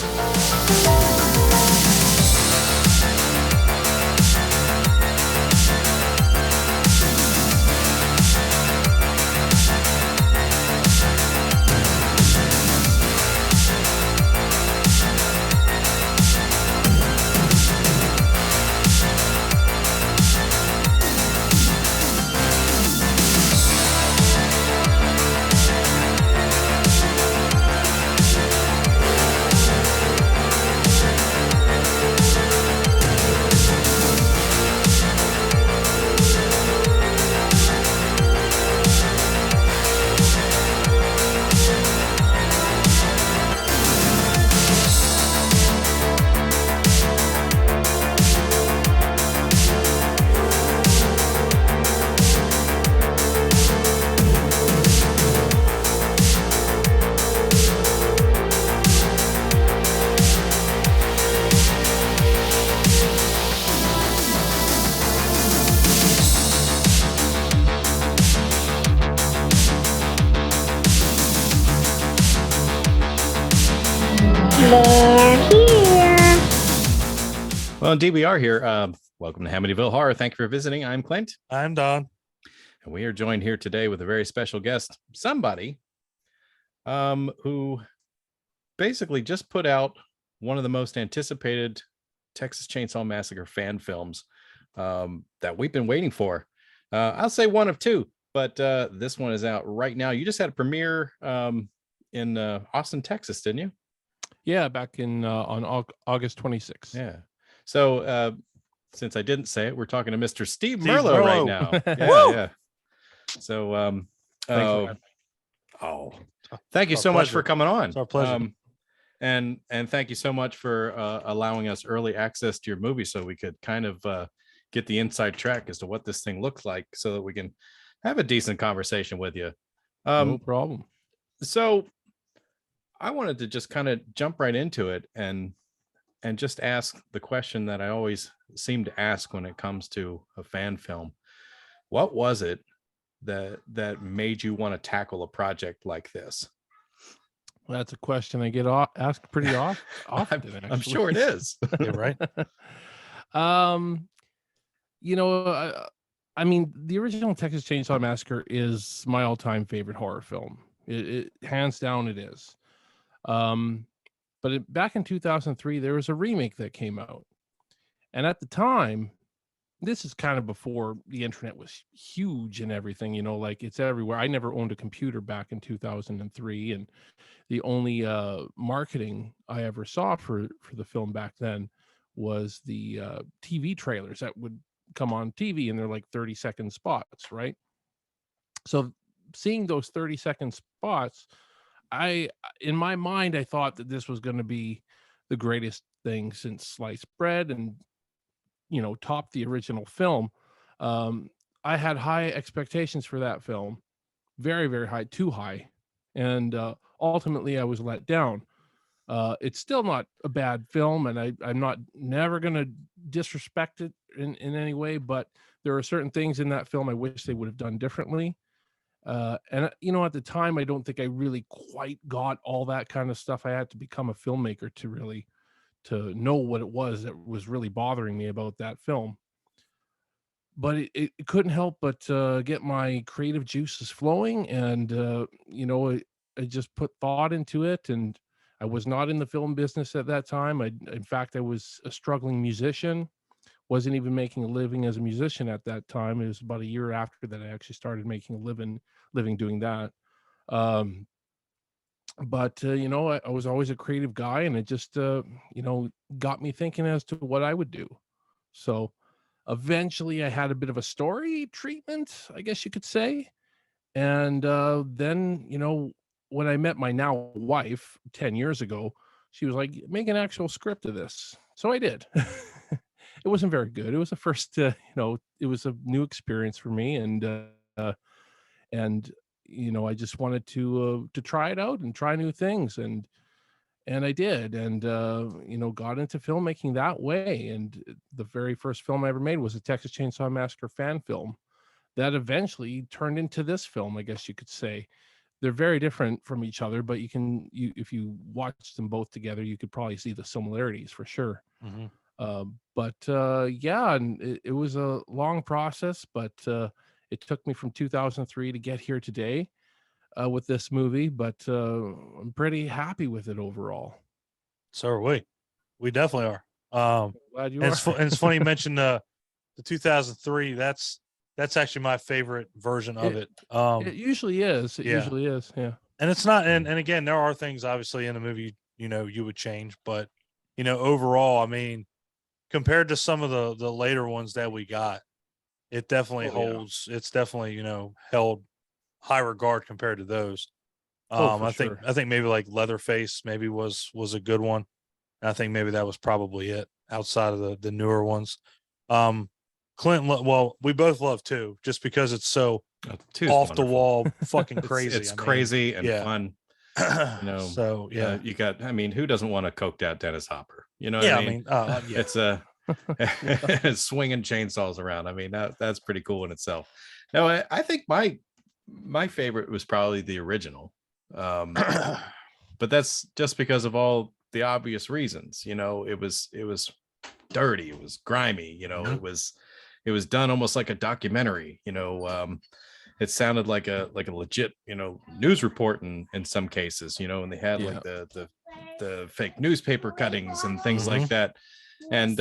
They're here. Well, indeed, we are here. Welcome to Hamityville Horror. Thank you for visiting. I'm Clint. I'm Don. And we are joined here today with a very special guest, somebody who basically just put out one of the most anticipated Texas Chainsaw Massacre fan films that we've been waiting for. I'll say one of two, but this one is out right now. You just had a premiere in Austin, Texas, didn't you? Yeah, back in on August 26th. Yeah. So since I didn't say it, we're talking to Mr. Steve Steve Merlo right Merlo. now. Yeah. So thank you Our so much pleasure. for coming on. It's our pleasure. And thank you so much for allowing us early access to your movie so we could kind of get the inside track as to what this thing looks like so that we can have a decent conversation with you. No problem. So I wanted to just kind of jump right into it and just ask the question that I always seem to ask when it comes to a fan film. What was it that made you want to tackle a project like this? Well, that's a question I get asked pretty often. I'm sure it is. You're right. I mean, the original Texas Chainsaw Massacre is my all-time favorite horror film. It hands down it is. But back in 2003, there was a remake that came out. And at the time, this is kind of before the internet was huge and everything, like it's everywhere. I never owned a computer back in 2003. And the only marketing I ever saw for the film back then was the TV trailers that would come on TV, and they're like 30-second spots, right? So seeing those 30-second spots, in my mind, I thought that this was going to be the greatest thing since sliced bread and, top the original film. I had high expectations for that film, very, very high, too high. And ultimately I was let down. It's still not a bad film, and I'm never going to disrespect it in any way, but there are certain things in that film I wish they would have done differently. And at the time, I don't think I really quite got all that kind of stuff. I had to become a filmmaker to know what it was that was really bothering me about that film. But it couldn't help but get my creative juices flowing, and I just put thought into it. And I was not in the film business at that time. In fact, I was a struggling musician. Wasn't even making a living as a musician at that time. It was about a year after that I actually started making a living doing that. But I was always a creative guy, and it just got me thinking as to what I would do. So eventually I had a bit of a story treatment, I guess you could say. And then when I met my now wife 10 years ago, she was like, make an actual script of this. So I did. It wasn't very good. It was the first, it was a new experience for me. And I just wanted to try it out and try new things. And I did. And, got into filmmaking that way. And the very first film I ever made was a Texas Chainsaw Massacre fan film that eventually turned into this film, I guess you could say. they're very different from each other, but if you watch them both together, you could probably see the similarities for sure. Mhm. Yeah, and it was a long process, but it took me from 2003 to get here today with this movie. But I'm pretty happy with it overall. So are we. We definitely are. Glad you And are. it's funny you mentioned the 2003. That's actually my favorite version of it. It usually is. It yeah. usually is. Yeah. And it's not, and again, there are things obviously in the movie, you would change, but overall, I mean, compared to some of the later ones that we got, it definitely holds. It's definitely held high regard compared to those. For I sure. think maybe like Leatherface maybe was a good one. And I think maybe that was probably it outside of the newer ones. Clint, well, we both love two just because it's so Two's off the wonderful. wall, fucking crazy. It's crazy and yeah. fun. So yeah, you got. I mean, who doesn't want a coked out Dennis Hopper? You know what yeah. I mean? Yeah. It's a swinging chainsaws around. I mean, that's pretty cool in itself. No, I think my favorite was probably the original, but that's just because of all the obvious reasons. It was dirty, it was grimy. Mhm. It was done almost like a documentary. It sounded like a legit news report in some cases. And they had like the fake newspaper cuttings and things like that. And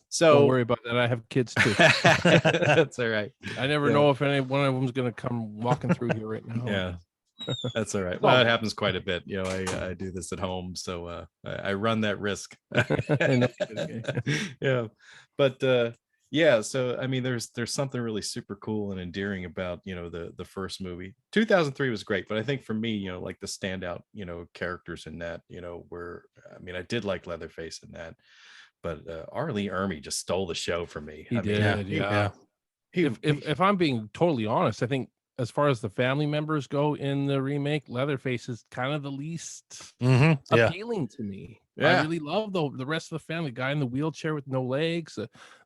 so don't worry about that. I have kids too. That's all right. I never know if any one of them's gonna come walking through here right now. Yeah, that's all right. Well, it happens quite a bit. I do this at home, so I run that risk. Yeah, but yeah. So I mean, there's something really super cool and endearing about the first movie. 2003 was great, but I think for me, like the standout characters in that were, I mean, I did like Leatherface in that, but R. Lee Ermey just stole the show for me. He did. Yeah. If I'm being totally honest, I think as far as the family members go in the remake, Leatherface is kind of the least appealing to me. I really love the rest of the family. Guy in the wheelchair with no legs,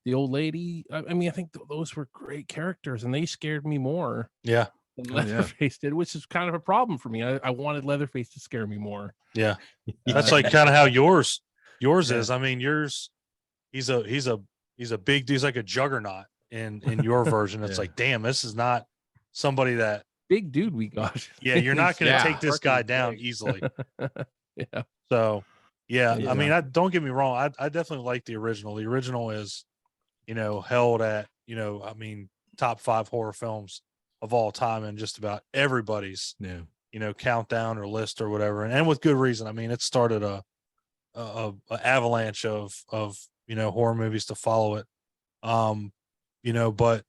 the old lady. I mean, I think those were great characters, and they scared me more. Yeah. Than Leatherface did, which is kind of a problem for me. I wanted Leatherface to scare me more. Yeah, that's like kind of how yours is. I mean, yours, he's a big dude. He's like a juggernaut in your version. It's like, damn, this is not somebody that big dude we got. Yeah, you're not going to take this guy down easily. Yeah. So, yeah, I mean, don't get me wrong. I definitely like the original. The original is, held at, I mean, top 5 horror films of all time and just about everybody's, countdown or list or whatever. And with good reason. I mean, it started a avalanche of horror movies to follow it. But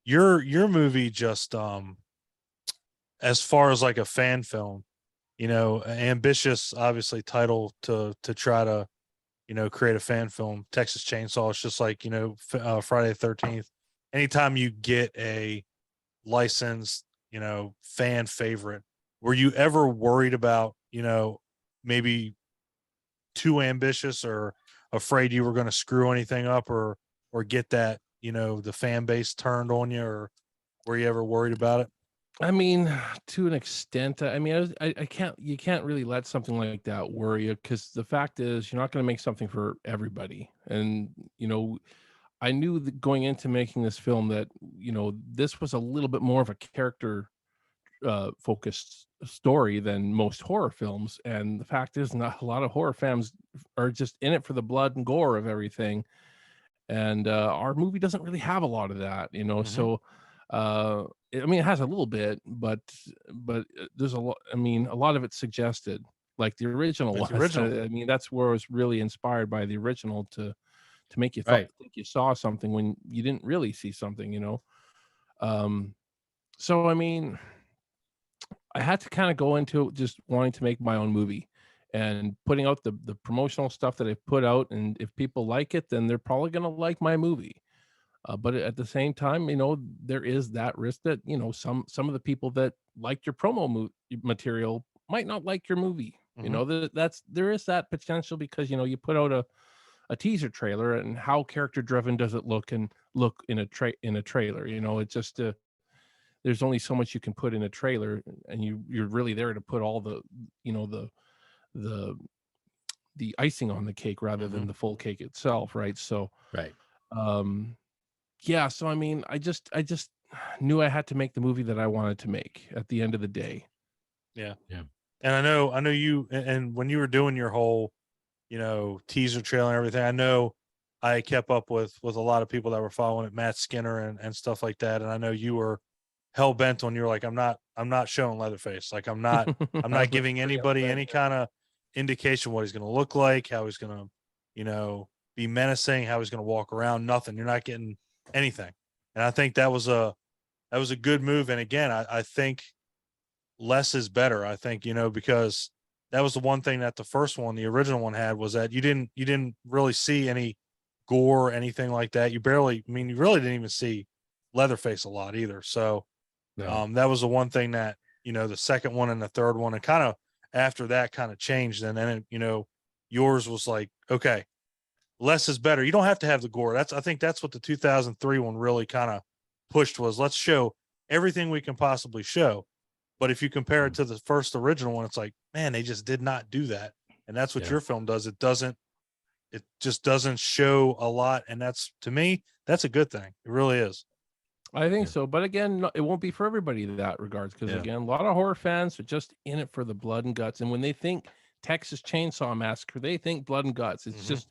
your movie just as far as like a fan film, ambitious obviously title to try to create a fan film. Texas Chainsaw, it's just like Friday the 13th. Anytime you get a licensed fan favorite, were you ever worried about maybe too ambitious or afraid you were going to screw anything up or get that the fan base turned on you, or were you ever worried about it? I mean, to an extent. I mean, you can't really let something like that worry you, because the fact is you're not going to make something for everybody. And I knew that going into making this film that this was a little bit more of a character focused story than most horror films. And the fact is, not a lot of horror fans are just in it for the blood and gore of everything. And our movie doesn't really have a lot of that, So I mean, it has a little bit, but there's a lot. I mean, a lot of it's suggested, like the original Like the was. original. I mean, that's where I was really inspired by the original to make you Right. think you saw something when you didn't really see something. So I mean, I had to kind of go into just wanting to make my own movie and putting out the promotional stuff that I put out, and if people like it, then they're probably going to like my movie. But at the same time, there is that risk that some of the people that like your promo material might not like your movie. There is that potential, because you put out a teaser trailer, and how character driven does it look, and look in a trailer. You know, it's just there's only so much you can put in a trailer, and you're really there to put all the, you know, the the icing on the cake rather than the full cake itself, right? So Right. yeah, so I mean, I just knew I had to make the movie that I wanted to make at the end of the day. Yeah. Yeah. And I know you, and when you were doing your whole, you know, teaser trailer and everything, I know I kept up with a lot of people that were following it, Matt Skinner and stuff like that. And I know you were hell bent on, you're like, I'm not showing Leatherface. Like I'm I not was giving pretty anybody upset, any yeah. kind of indication what he's gonna look like, how he's gonna, you know, be menacing, how he's gonna walk around, nothing. You're not getting anything. And I think that was a good move. And again, I think less is better. I think, you know, because that was the one thing that the first one, the original one, had, was that you didn't really see any gore or anything like that. You barely, I mean, you really didn't even see Leatherface a lot either. So No. that was the one thing that, you know, the second one and the third one, and kind of after that kind of changed. And then, you know, yours was like, okay, less is better. You don't have to have the gore. I think that's what the 2003 one really kind of pushed, was let's show everything we can possibly show. But if you compare it to the first original one, it's like, man, they just did not do that. And that's what Yeah. your film does. It just doesn't show a lot. And that's, to me, that's a good thing. It really is. I think Yeah. so, but again, it won't be for everybody in that regards, because Yeah. again, a lot of horror fans are just in it for the blood and guts, and when they think Texas Chainsaw Massacre, they think blood and guts. It's Mhm. just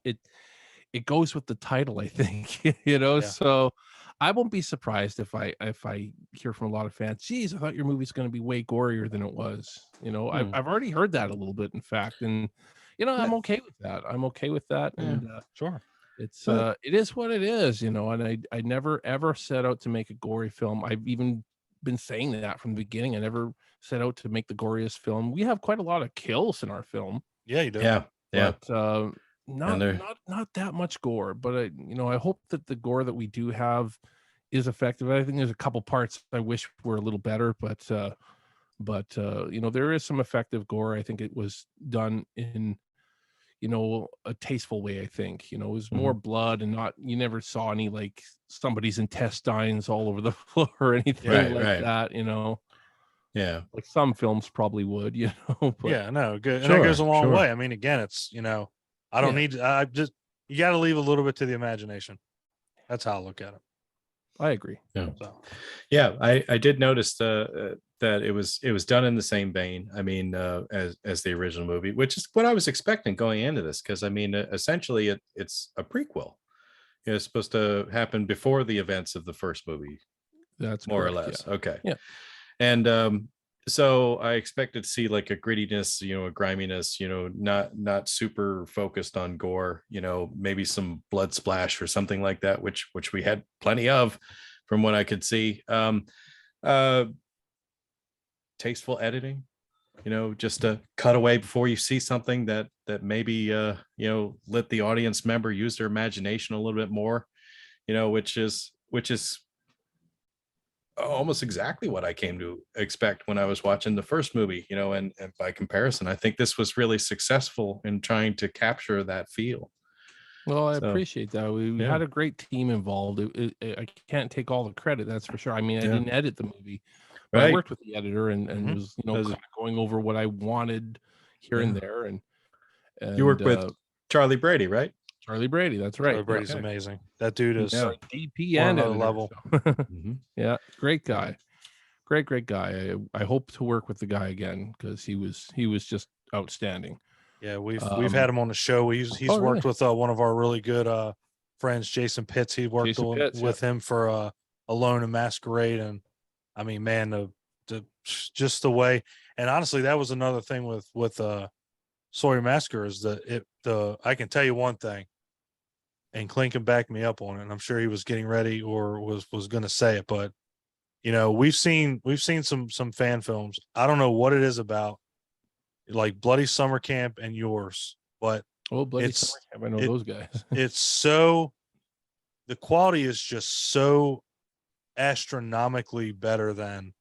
it goes with the title, I think, you know. Yeah. So I won't be surprised if I hear from a lot of fans, geez, I thought your movie's going to be way gorier than it was. You know, I've already heard that a little bit, in fact, and you know, Yeah. I'm okay with that. I'm okay with that, Yeah. and Sure. it's But it is what it is, you know. And I never ever set out to make a gory film. I've even been saying that from the beginning. I never set out to make the goriest film. We have quite a lot of kills in our film, Yeah, you do. yeah. Yeah. but And they're not that much gore. But I, you know, I hope that the gore that we do have is effective. I think there's a couple parts I wish were a little better, but you know, there is some effective gore. I think it was done in, you know, a tasteful way. I think, you know, it was more blood and not, you never saw any like somebody's intestines all over the floor or anything right, like right. that, you know, Yeah. like some films probably would, you know. But Yeah, no, good. And that goes a Sure. long Sure. way. I mean, again, it's, you know, I don't yeah, need, I just, you got to leave a little bit to the imagination. That's how I look at it. I agree. Yeah. So, Yeah. I did notice that it was done in the same vein. I mean, as the original movie, which is what I was expecting going into this, because I mean, essentially, it's a prequel. It's supposed to happen before the events of the first movie, That's more or correct. less. Yeah. Okay. Yeah. And so I expected to see like a grittiness, you know, a griminess, you know, not super focused on gore, you know, maybe some blood splash or something like that, which we had plenty of from what I could see. Uh Tasteful editing, you know, just a cut away before you see something that maybe you know, let the audience member use their imagination a little bit more, you know, which is almost exactly what I came to expect when I was watching the first movie, you know, and by comparison, I think this was really successful in trying to capture that feel. Well, I So appreciate that. We yeah, had a great team involved. I can't take all the credit, that's for sure. I mean, I yeah, didn't edit the movie, but I right. worked with the editor, and mhm. was, you know, As kind of going over what I wanted here and yeah, there, you and work with Charlie Brady, right? Charlie Brady. That's Charlie right. Yeah, Brady's Okay. amazing. That dude he's is Yeah. our DP on and another editor. level. So Mhm. yeah, great Yeah. guy, great guy. I hope to work with the guy again, because he was just outstanding. Yeah, we've had Um, him on the show. He's oh worked really? with one of our really good friends, Jason Pitts. He worked Jason on Pitts. Yeah. with him for Alone and Masquerade, and I mean, man, the just the way. And honestly, that was another thing with Sawyer Massacre, is that the I can tell you one thing, and Clint can back me up on it. And I'm sure he was getting ready or was going to say it, but you know, we've seen some fan films. I don't know what it is about, like Bloody Summer Camp and yours, but Oh, Bloody Summer it's Camp. I know it those guys. it's so, the quality is just so astronomically better than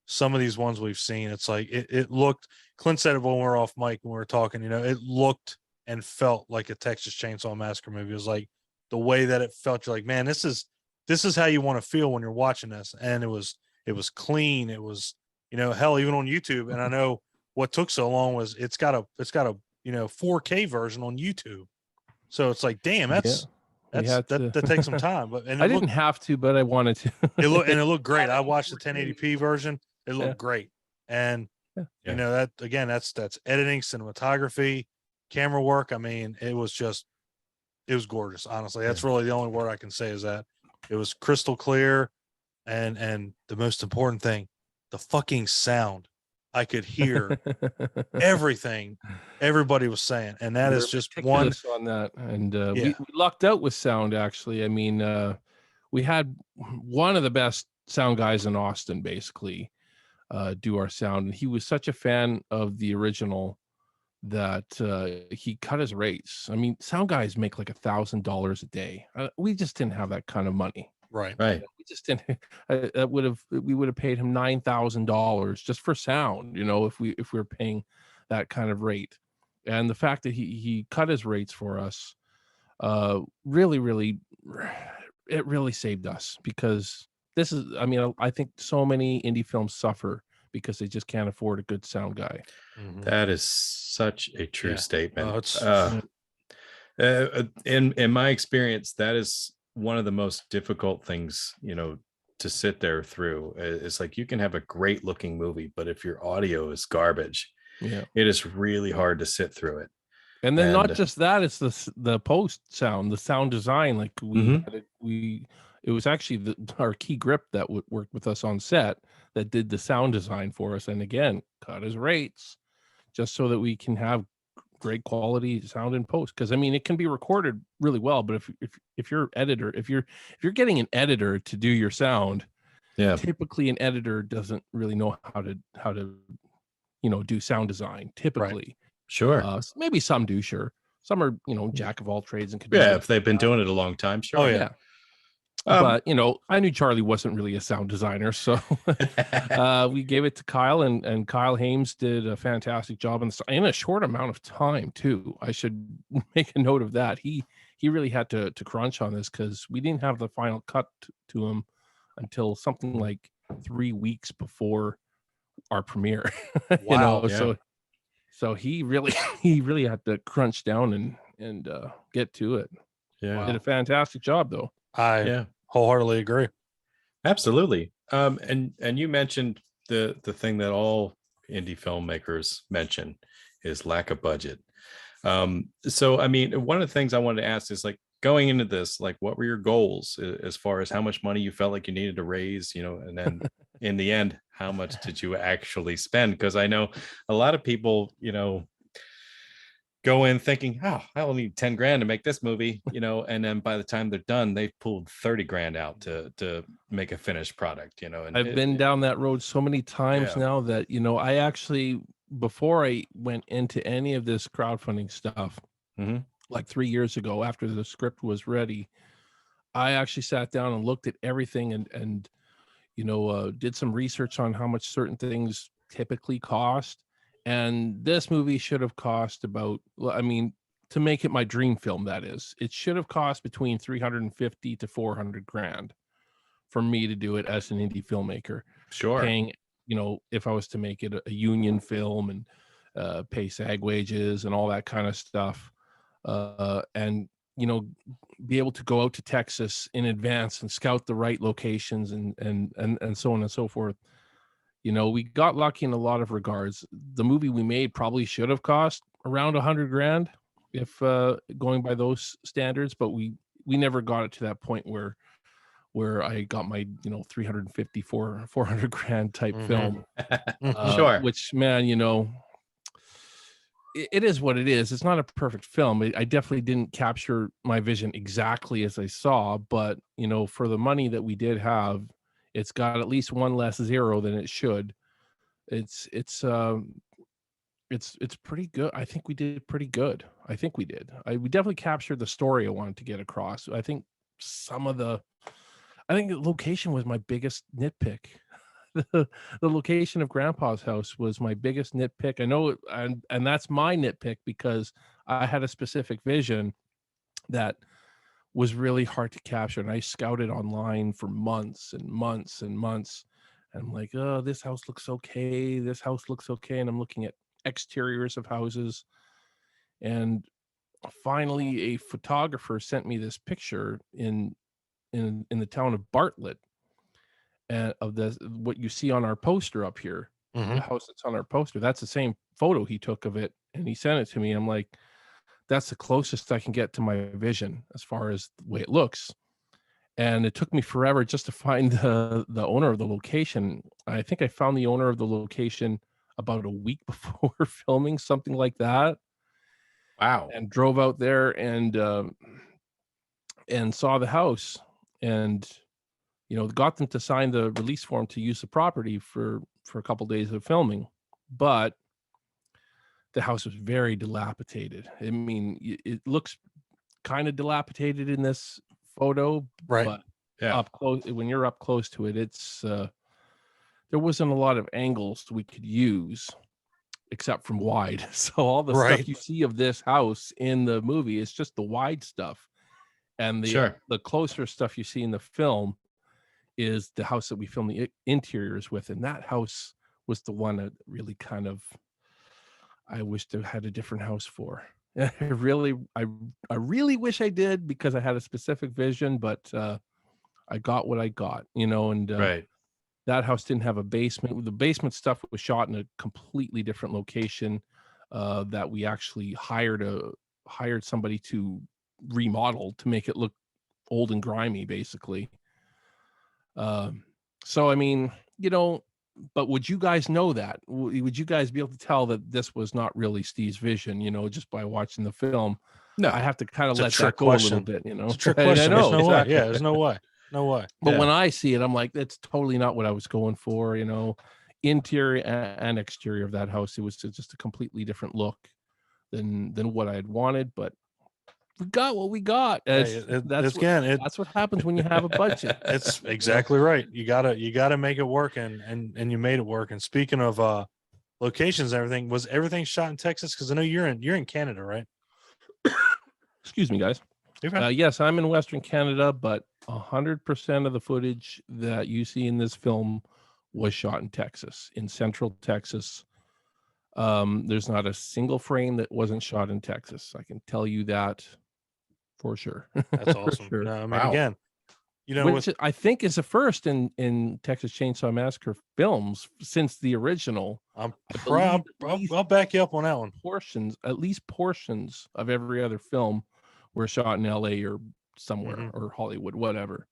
some of these ones we've seen. It's like it looked, Clint said it when we were off mic when we were talking, you know, it looked and felt like a Texas Chainsaw Massacre movie. It was like the way that it felt, you're like, man, this this is how you want to feel when you're watching this. And it was clean. It was, hell, even on YouTube. And I know what took so long was it's got a 4K version on YouTube. So it's like, damn, we that had to. takes some time. But I didn't have to, but I wanted to. it looked great. I watched the 1080p version. It looked great. And that again, that's editing, cinematography, camera work. I mean, it was gorgeous. Honestly, that's really the only word I can say is that it was crystal clear. And the most important thing, the fucking sound. I could hear everything everybody was saying, and that is just one on that. And we lucked out with sound. Actually, I mean, we had one of the best sound guys in Austin, basically, do our sound, and he was such a fan of the original that he cut his rates. I mean, sound guys make like $1,000 a day. We just didn't have that kind of money. Right. We just didn't. We would have paid him $9,000 just for sound. If we were paying that kind of rate, and the fact that he cut his rates for us, really, it really saved us, because this is. I mean, I think so many indie films suffer because they just can't afford a good sound guy. Mm-hmm. That is such a true statement. In my experience, that is one of the most difficult things, to sit there through. It's like you can have a great looking movie, but if your audio is garbage, it is really hard to sit through it. And then not just that, it's the post sound, the sound design. Like it was actually our key grip that worked with us on set that did the sound design for us. And again, cut his rates just so that we can have great quality sound in post. Because I mean, it can be recorded really well, but if you're editor, if you're getting an editor to do your sound, typically an editor doesn't really know how to do sound design typically. Right. Sure. Maybe some do. Sure, some are jack of all trades and could if they've been doing it a long time. Sure. Oh yeah. But I knew Charlie wasn't really a sound designer, so we gave it to Kyle, and Kyle Hames did a fantastic job in a short amount of time too. I should make a note of that. He really had to crunch on this because we didn't have the final cut to him until something like 3 weeks before our premiere. Wow. So he really had to crunch down and get to it. Yeah, did a fantastic job though. I wholeheartedly agree. Absolutely. And you mentioned the thing that all indie filmmakers mention is lack of budget. So I mean, one of the things I wanted to ask is, like, going into this, like, what were your goals as far as how much money you felt like you needed to raise, and then in the end, how much did you actually spend? Because I know a lot of people, go in thinking, oh, I will need 10 grand to make this movie, and then by the time they're done, they've pulled 30 grand out to make a finished product, and I've been down that road so many times now that, I actually, before I went into any of this crowdfunding stuff, like 3 years ago, after the script was ready, I actually sat down and looked at everything and did some research on how much certain things typically cost. And this movie should have cost about, I mean, to make it my dream film, that is, it should have cost between 350 to 400 grand for me to do it as an indie filmmaker. Sure. Paying, if I was to make it a union film and pay SAG wages and all that kind of stuff. And, be able to go out to Texas in advance and scout the right locations and so on and so forth. We got lucky in a lot of regards. The movie we made probably should have cost around 100 grand if going by those standards, but we never got it to that point where I got my 350 400 grand type film. Sure. Which, man, it is what it is. It's not a perfect film. I definitely didn't capture my vision exactly as I saw, but for the money that we did have, it's got at least one less zero than it should. It's pretty good. I think we did pretty good. I think we did. We definitely captured the story I wanted to get across. I think the location was my biggest nitpick. The location of Grandpa's house was my biggest nitpick. I know, and that's my nitpick because I had a specific vision that was really hard to capture. And I scouted online for months and months and months. And I'm like, oh, this house looks okay. This house looks okay. And I'm looking at exteriors of houses. And finally, a photographer sent me this picture in the town of Bartlett, and of the what you see on our poster up here. Mm-hmm. The house that's on our poster. That's the same photo he took of it, and he sent it to me. I'm like, that's the closest I can get to my vision as far as the way it looks. And it took me forever just to find the owner of the location. I think I found the owner of the location about a week before filming, something like that, Wow. and drove out there and saw the house, and got them to sign the release form to use the property for a couple days of filming. But the house was very dilapidated. I mean, it looks kind of dilapidated in this photo, Right. but Yeah. up close, when you're up close to it, it's there wasn't a lot of angles we could use except from wide. So all the Right. stuff you see of this house in the movie is just the wide stuff, and Sure. the closer stuff you see in the film is the house that we filmed the interiors with. And that house was the one that really kind of, I wished I had a different house for. I really wish I did, because I had a specific vision, but I got what I got, and Right. that house didn't have a basement. The basement stuff was shot in a completely different location that we actually hired somebody to remodel to make it look old and grimy, basically. So I mean, but would you guys know that? Would you guys be able to tell that this was not really Steve's vision, just by watching the film? No. I have to kind of It's a let trick that go a little question. bit, It's a trick I question. know, There's no exactly. way. Yeah, there's no way. No way. But Yeah. when I see it, I'm like, that's totally not what I was going for, interior and exterior of that house. It was just a completely different look than what I had wanted, but we got what we got. Hey, That's it's what happens when you have a budget. it's exactly right. You gotta make it work, and you made it work. And speaking of locations and everything, was everything shot in Texas? Because I know you're in Canada, right? Excuse me, guys. You're fine. Yes, I'm in Western Canada, but 100% of the footage that you see in this film was shot in Texas, in Central Texas. There's not a single frame that wasn't shot in Texas. I can tell you that for sure. That's For awesome. sure. No, I mean, Wow. again, Which I think is a first in Texas Chainsaw Massacre films since the original. I'm I proud. believe I'll back you up on that one. at least portions of every other film were shot in LA or somewhere, Mhm. or Hollywood, whatever.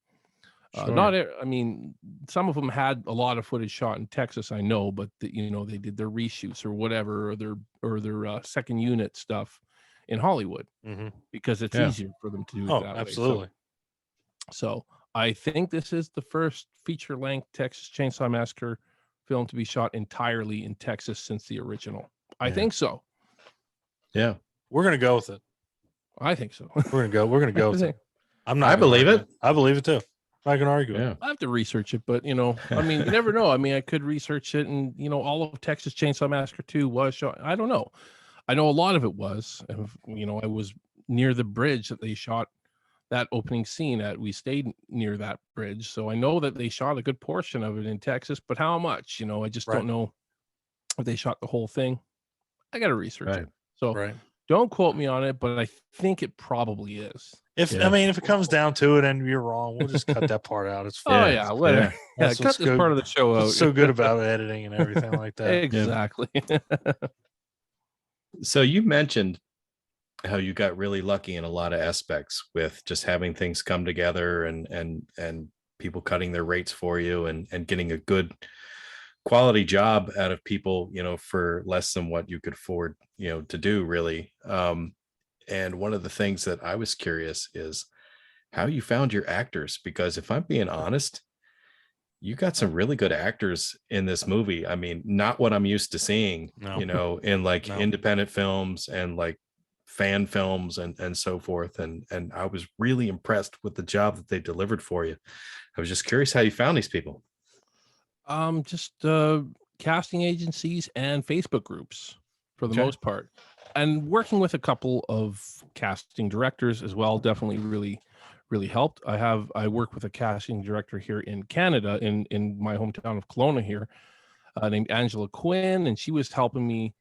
Sure. I mean, some of them had a lot of footage shot in Texas, I know, but they did their reshoots or whatever, or their second unit stuff in Hollywood, Mhm. because it's Yeah. easier for them to do it Oh, that way. absolutely. So I think this is the first feature-length Texas Chainsaw Massacre film to be shot entirely in Texas since the original. I Yeah. think so. Yeah. We're gonna go with it. I think so. We're gonna go with it. I'm not. I gonna believe argue it. I believe it too. I'm not gonna argue it. Yeah. I have to research it, but I mean, you never know. I mean, I could research it, and all of Texas Chainsaw Massacre 2 was shot. I don't know. I know a lot of it was. I was near the bridge that they shot that opening scene at. We stayed near that bridge, so I know that they shot a good portion of it in Texas. But how much? I just Right. don't know if they shot the whole thing. I got to research Right. it. So Right. don't quote me on it, but I think it probably is. If Yeah. if it comes down to it and you're wrong, we'll just cut that part out. It's Oh fine. yeah, whatever. Yeah. Yeah, That's cut what's this good. part of the show out. What's so good about editing and everything like that. Exactly. So you mentioned how you got really lucky in a lot of aspects with just having things come together and people cutting their rates for you and getting a good quality job out of people, for less than what you could afford, to do, really. And one of the things that I was curious is how you found your actors, because if I'm being honest, you got some really good actors in this movie. I mean, not what I'm used to seeing, No. in like No. independent films and like fan films and so forth. And I was really impressed with the job that they delivered for you. I was just curious how you found these people. Just casting agencies and Facebook groups for the Okay. most part, and working with a couple of casting directors as well. Definitely really helped. I work with a casting director here in Canada, in my hometown of Kelowna here, named Angela Quinn, and she was helping me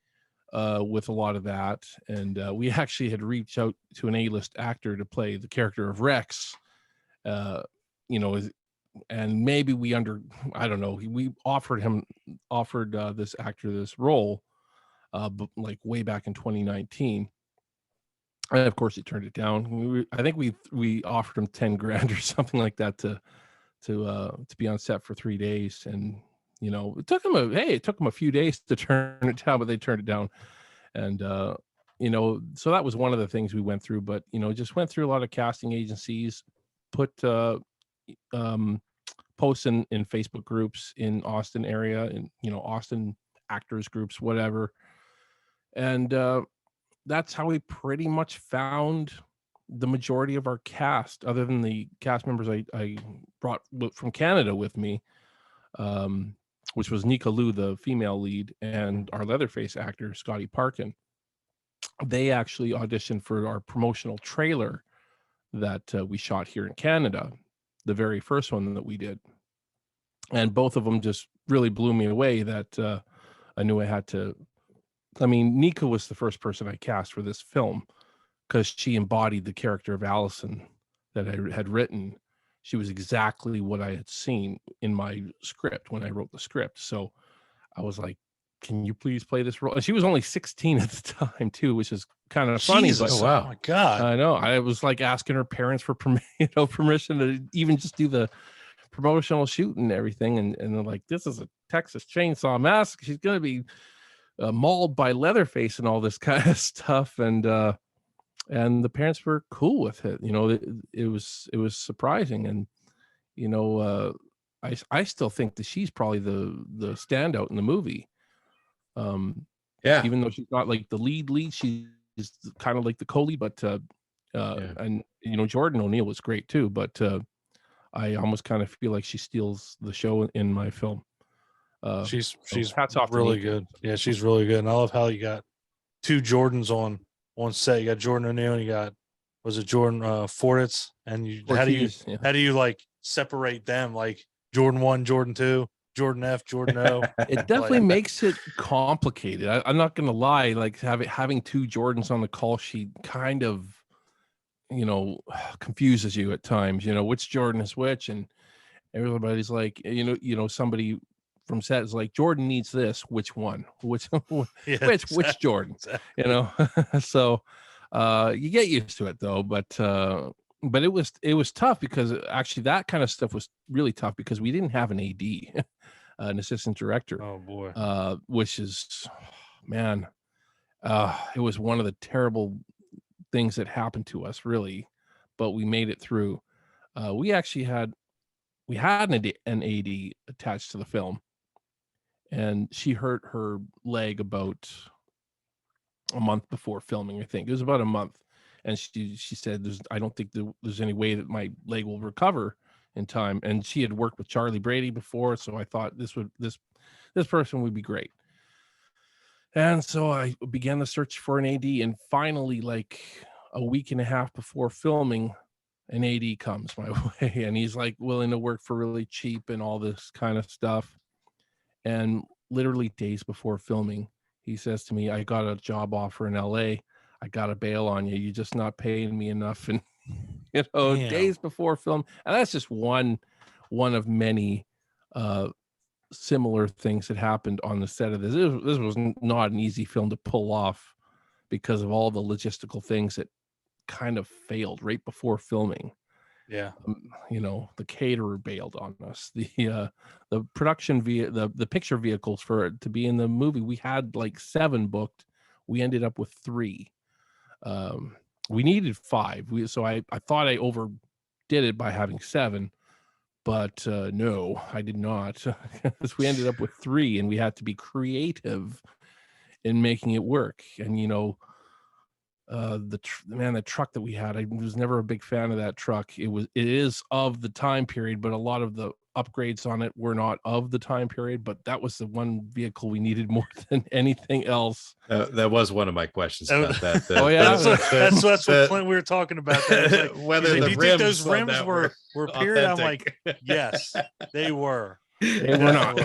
with a lot of that. And we actually had reached out to an A-list actor to play the character of Rex. You know, and maybe I don't know, we offered this actor this role, but like way back in 2019. And of course, he turned it down. I think we offered him 10 grand or something like that to be on set for 3 days, and it took him a few days to turn it down, but they turned it down. And so that was one of the things we went through. But just went through a lot of casting agencies, put posts in Facebook groups in Austin area, and Austin actors groups, whatever. And that's how we pretty much found the majority of our cast, other than the cast members I brought from Canada with me, which was Nika Lou, the female lead, and our Leatherface actor, Scotty Parkin. They actually auditioned for our promotional trailer that we shot here in Canada, the very first one that we did. And both of them just really blew me away, that I knew I had to. I mean, Nika was the first person I cast for this film because she embodied the character of Allison that I had written. She was exactly what I had seen in my script when I wrote the script. So I was like, can you please play this role? And she was only 16 at the time too, which is kind of funny. Jesus, But oh my God. I know. I was like asking her parents for permission to even just do the promotional shoot and everything. And they're like, this is a Texas Chainsaw Massacre. She's going to be mauled by Leatherface and all this kind of stuff. And the parents were cool with it. It was surprising. And, I still think that she's probably the standout in the movie. Yeah. Even though she's not like the lead, she's kind of like the co-lead, but and Jordan O'Neill was great too, but I almost kind of feel like she steals the show in my film. She's hats off to really Nika. good. Yeah, she's really good. And I love how you got two Jordans on set. You got Jordan O'Neill and you got, was it Jordan Fortitz? And how do you like separate them? Like Jordan 1, Jordan 2, Jordan F, Jordan O. It definitely makes it complicated. I'm not gonna lie, like having two Jordans on the call sheet kind of confuses you at times, which Jordan is which, and everybody's like, somebody from set is like, Jordan needs this, which one, which which Jordan, so you get used to it though. But it was tough, because actually that kind of stuff was really tough because we didn't have an AD, an assistant director. Oh boy. Which is, man, it was one of the terrible things that happened to us, really, but we made it through. We actually had an AD attached to the film, and she hurt her leg about a month before filming. I think it was about a month, and she said, I don't think there's any way that my leg will recover in time. And she had worked with Charlie Brady before, so I thought this person would be great. And so I began the search for an AD, and finally, like a week and a half before filming, an AD comes my way, and he's like willing to work for really cheap and all this kind of stuff. And literally days before filming, he says to me, I got a job offer in LA. I got to bail on you. You're just not paying me enough. And, Damn. days before film. And that's just one of many similar things that happened on the set of this. This was not an easy film to pull off because of all the logistical things that kind of failed right before filming. Yeah. The caterer bailed on us. The production the picture vehicles for it to be in the movie, we had like 7 booked. We ended up with 3. We needed 5. So I thought I overdid it by having 7, but no, I did not. We ended up with 3, and we had to be creative in making it work. And the truck that we had, I was never a big fan of that truck. It is of the time period, but a lot of the upgrades on it were not of the time period, but that was the one vehicle we needed more than anything else. That was one of my questions about that. Oh, yeah? That's what Clint, we were talking about. That. It's like, whether he's like, the do you think rims those on rims that were period? I'm like, authentic? yes, they were. They were not.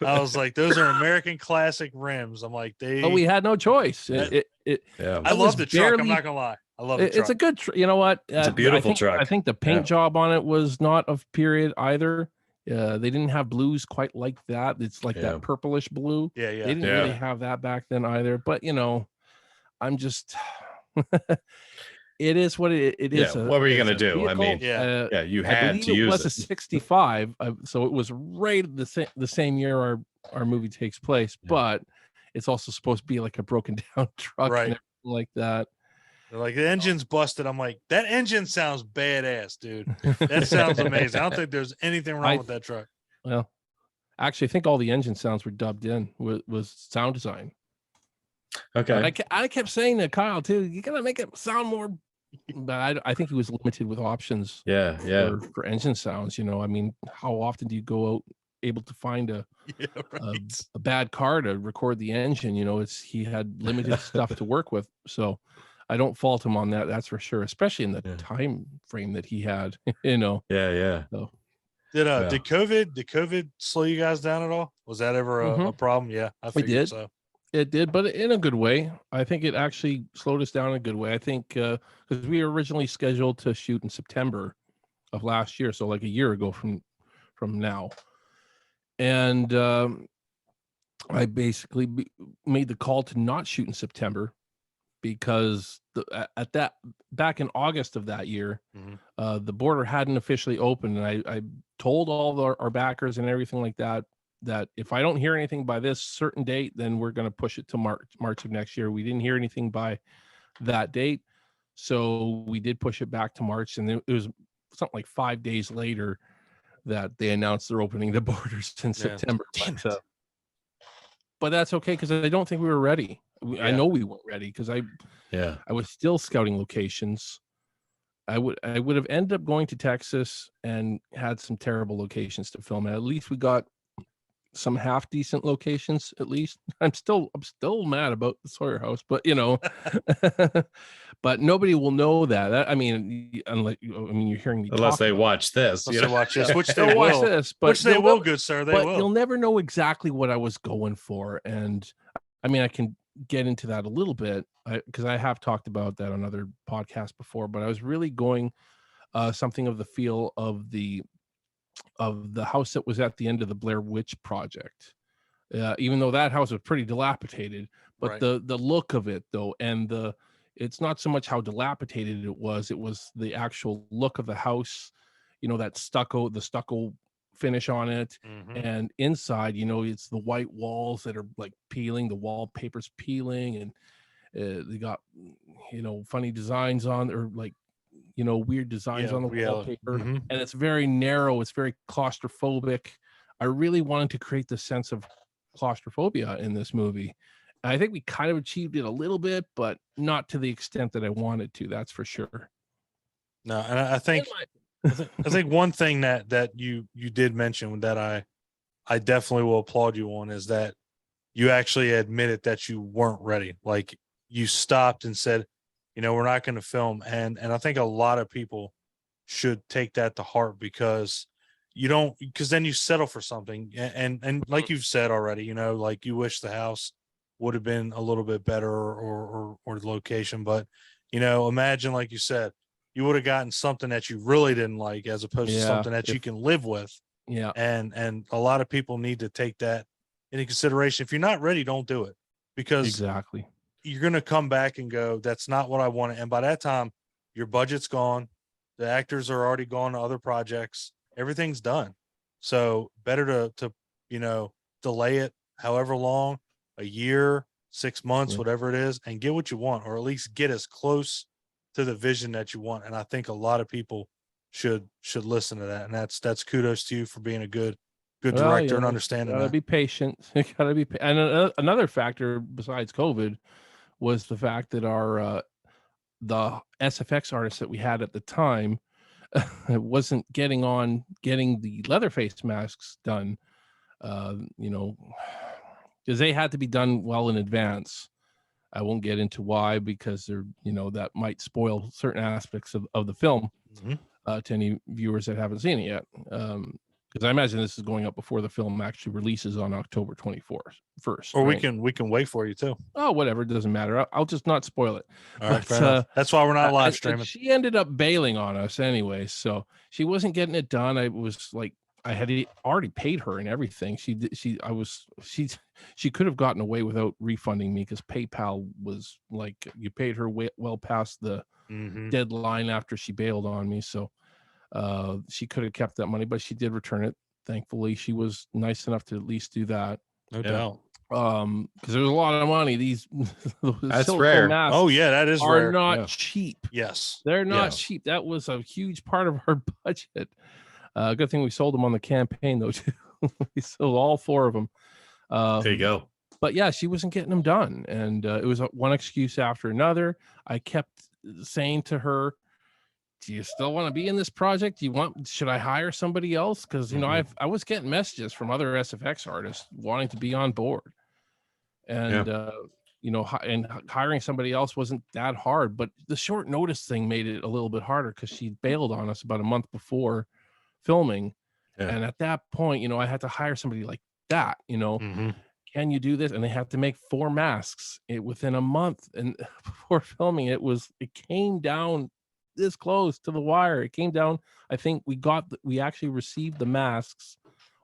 I was like, those are American classic rims. I'm like, But we had no choice. Yeah. I love the truck. I'm not gonna lie. I love the truck. It's a good, you know what? It's a beautiful truck. I think the paint job on it was not of period either. They didn't have blues quite like that. It's like that purplish blue. Yeah. They didn't really have that back then either. But, you know, I'm just, it is what it is. What were you going to do? Vehicle. I mean, you had to use it. It was a 65. So it was right the same year our movie takes place, but it's also supposed to be like a broken down truck and everything like that. They're like, the engine's busted. I'm like, that engine sounds badass, dude. That sounds amazing. I don't think there's anything wrong with that truck. Well, actually, I think all the engine sounds were dubbed in was sound design. Okay. But I kept saying to Kyle too, you gotta make it sound more. But I think he was limited with options. For engine sounds. You know, I mean, how often do you go out able to find a bad car to record the engine? You know, he had limited stuff to work with, so I don't fault him on that. That's for sure, especially in the time frame that he had. You know. So. Did COVID slow you guys down at all? Was that ever a problem? Yeah, I figured so. It did, but in a good way. I think it actually slowed us down in a good way. I think because we were originally scheduled to shoot in September of last year, so like a year ago from now. And I basically made the call to not shoot in September because back in August of that year, the border hadn't officially opened, and I told all our backers and everything like that if I don't hear anything by this certain date, then we're going to push it to March of next year. We didn't hear anything by that date, so we did push it back to March, and it was something like 5 days later that they announced they're opening the borders in September. But that's okay because I don't think we were ready. I know we weren't ready because I was still scouting locations. I would have ended up going to Texas and had some terrible locations to film. At least we got some half decent locations. At least I'm still mad about the Sawyer house, but you know, but nobody will know that. I mean, you're hearing me unless they watch this. Unless they watch this, which they will. Watch this, but which they will, good sir. They will. You'll never know exactly what I was going for, and I mean, I can get into that a little bit because I have talked about that on other podcasts before. But I was really going something of the feel of the house that was at the end of the Blair Witch Project, even though that house was pretty dilapidated, but the look of it though, and it's not so much how dilapidated it was the actual look of the house, you know, the stucco finish on it, and inside, you know, it's the white walls that are like peeling, the wallpaper's peeling, and they got, you know, funny designs on, or like, you know, weird designs on the wallpaper, and it's very narrow. It's very claustrophobic. I really wanted to create the sense of claustrophobia in this movie. And I think we kind of achieved it a little bit, but not to the extent that I wanted to. That's for sure. No, and I think one thing that you did mention that I definitely will applaud you on is that you actually admitted that you weren't ready. Like you stopped and said, you know, we're not going to film. And I think a lot of people should take that to heart because then you settle for something. And like you've said already, you know, like you wish the house would have been a little bit better or the location. But, you know, imagine, like you said, you would have gotten something that you really didn't like as opposed to something that you can live with. Yeah. And a lot of people need to take that into consideration. If you're not ready, don't do it because exactly. You're going to come back and go, that's not what I wanted. And by that time, your budget's gone. The actors are already gone to other projects. Everything's done. So better to you know, delay it however long, a year, 6 months, whatever it is, and get what you want, or at least get as close to the vision that you want. And I think a lot of people should listen to that. And that's kudos to you for being a good director and understanding gotta that. Be patient. Gotta be. And another factor besides COVID was the fact that our the SFX artists that we had at the time, wasn't getting the Leatherface masks done, you know, because they had to be done well in advance. I won't get into why, because they're, you know, that might spoil certain aspects of the film to any viewers that haven't seen it yet. Because I imagine this is going up before the film actually releases on October 24th, first. Or right? we can wait for you too. Oh, whatever, it doesn't matter. I'll just not spoil it. All right, fair enough. That's why we're not live And streaming. she ended up bailing on us anyway, so she wasn't getting it done. I was like, I had already paid her and everything. She could have gotten away without refunding me, because PayPal was like, you paid her well past the deadline after she bailed on me. So she could have kept that money, but she did return it. Thankfully, she was nice enough to at least do that. No doubt. Because there's a lot of money. These That's rare. masks Oh yeah, that is are rare. not cheap. Yes, They're not cheap. That was a huge part of our budget. Good thing we sold them on the campaign, though, too. We sold all 4 of them. There you go. But yeah, she wasn't getting them done. And it was one excuse after another. I kept saying to her, do you still want to be in this project? Should I hire somebody else? Because, you know, I was getting messages from other SFX artists wanting to be on board. And, you know, and hiring somebody else wasn't that hard. But the short notice thing made it a little bit harder, because she bailed on us about a month before filming. And at that point, you know, I had to hire somebody like that, you know. Can you do this? And they had to make 4 masks within a month. And before filming, it came down this close to the wire. It came down. I think we actually received the masks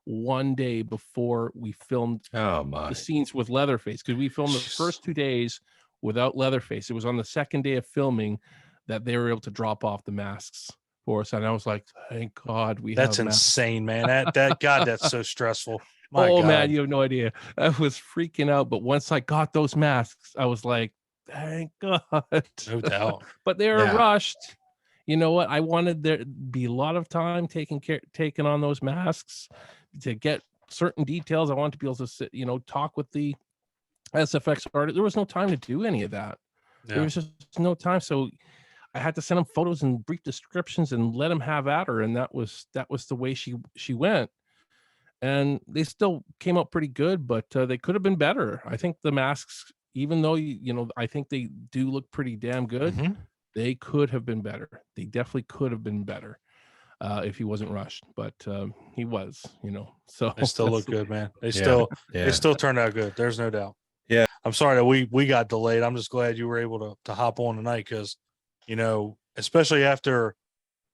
one day before we filmed the scenes with Leatherface, because we filmed the first 2 days without Leatherface. It was on the second day of filming that they were able to drop off the masks for us. And I was like, thank God that's insane, man. That God, that's so stressful. My God. Man, you have no idea. I was freaking out. But once I got those masks, I was like, thank God. No doubt. But they were rushed. You know what? I wanted there to be a lot of time taking on those masks to get certain details. I wanted to be able to sit, you know, talk with the SFX artist. There was no time to do any of that. There was just no time. So I had to send them photos and brief descriptions and let them have at her. And that was the way she went. And they still came out pretty good, but they could have been better. I think the masks, even though, you know, I think they do look pretty damn good, they could have been better. They definitely could have been better if he wasn't rushed, but he was, you know. So they still look good, man. They still turned out good. There's no doubt. Yeah. I'm sorry that we got delayed. I'm just glad you were able to hop on tonight, because, you know, especially after,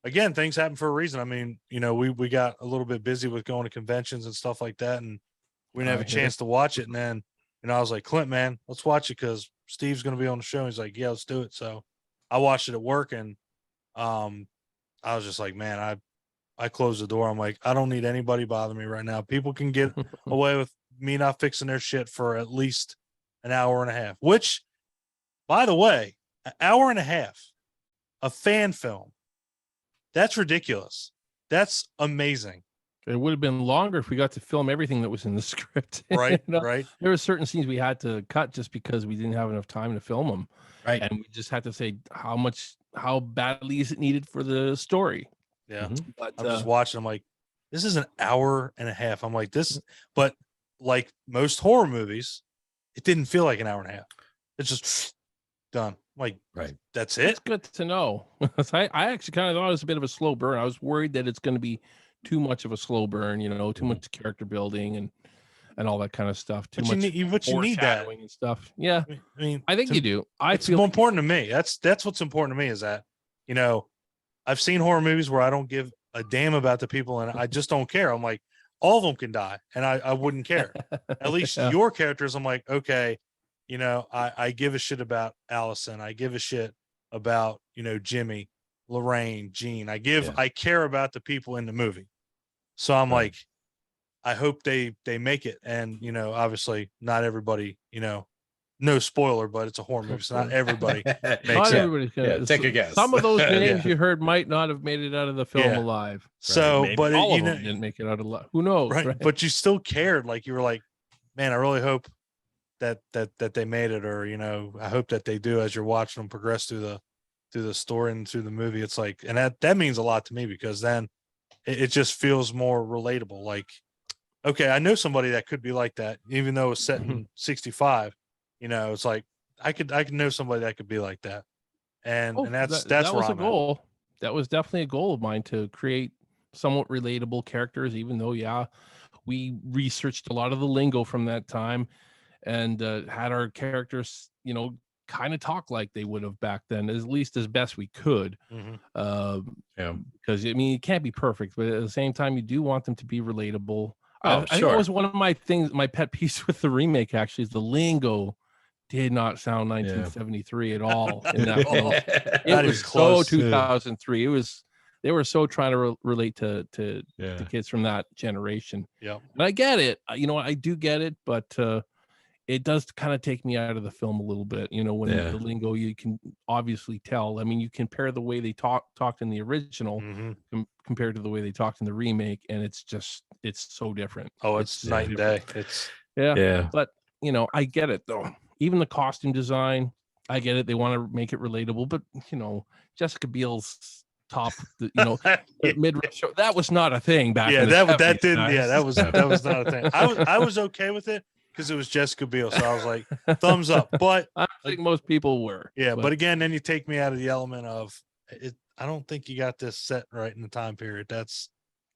again, things happen for a reason. I mean, you know, we got a little bit busy with going to conventions and stuff like that, and we didn't have a chance to watch it. And then, you know, I was like, Clint, man, let's watch it, because Steve's going to be on the show. He's like, yeah, let's do it. So I watched it at work, and I was just like, man, I closed the door. I'm like, I don't need anybody bothering me right now. People can get away with me not fixing their shit for at least an hour and a half, which, by the way, an hour and a half, a fan film. That's ridiculous. That's amazing. It would have been longer if we got to film everything that was in the script. Right, you know? right. There were certain scenes we had to cut just because we didn't have enough time to film them. Right. And we just had to say how badly is it needed for the story. Yeah. But I'm just watching. I'm like, this is an hour and a half. I'm like, this, but like most horror movies, it didn't feel like an hour and a half. It's just done. Like, that's it. It's good to know. I actually kind of thought it was a bit of a slow burn. I was worried that it's going to be too much of a slow burn, you know, too much character building and all that kind of stuff. Too much you need that and stuff. Yeah. I mean, I think you do. It's more important to me. That's what's important to me, is that, you know, I've seen horror movies where I don't give a damn about the people, and I just don't care. I'm like, all of them can die, and I wouldn't care. At least your characters, I'm like, okay, you know, I give a shit about Allison. I give a shit about, you know, Jimmy, Lorraine, Jean. I care about the people in the movie. So I'm like, I hope they make it. And, you know, obviously not everybody, you know, no spoiler, but it's a horror movie, so not everybody makes it. Everybody's gonna take a guess. Some of those names you heard might not have made it out of the film alive. So, maybe but all you of know, them didn't make it out alive. Who knows? Right? But you still cared. Like, you were like, man, I really hope that they made it, or, you know, I hope that they do, as you're watching them progress through through the story and through the movie, it's like, and that means a lot to me, because then it just feels more relatable. Like, okay, I know somebody that could be like that, even though it's set in 65. It's like I could know somebody that could be like that, and that's that where was a I'm at. goal. That was definitely a goal of mine, to create somewhat relatable characters, even though, yeah, we researched a lot of the lingo from that time, and had our characters, kind of talk like they would have back then, at least as best we could. Mhm. Yeah. Because I mean, it can't be perfect, but at the same time, you do want them to be relatable. Oh, I think that sure. was one of my things, my pet peeves with the remake, actually, is the lingo did not sound 1973 at all in that film. Not It even was so close. 2003. They were so trying to relate to Yeah. kids from that generation. Yep. And I get it. I do get it, but it does kind of take me out of the film a little bit. When Yeah. the lingo, you can obviously tell. I mean, you compare the way they talked in the original compared to the way they talked in the remake, and it's so different. Oh, it's night and day. It's Yeah. But I get it though. Even the costume design, I get it. They want to make it relatable, but Jessica Biel's top, mid-range show, that was not a thing back. Yeah, in the that 70s, didn't. guys. Yeah, that was not a thing. I was okay with it because it was Jessica Biel, so I was like, thumbs up. But I think most people were. Yeah, but again, then you take me out of the element of it. I don't think you got this set right in the time period. That's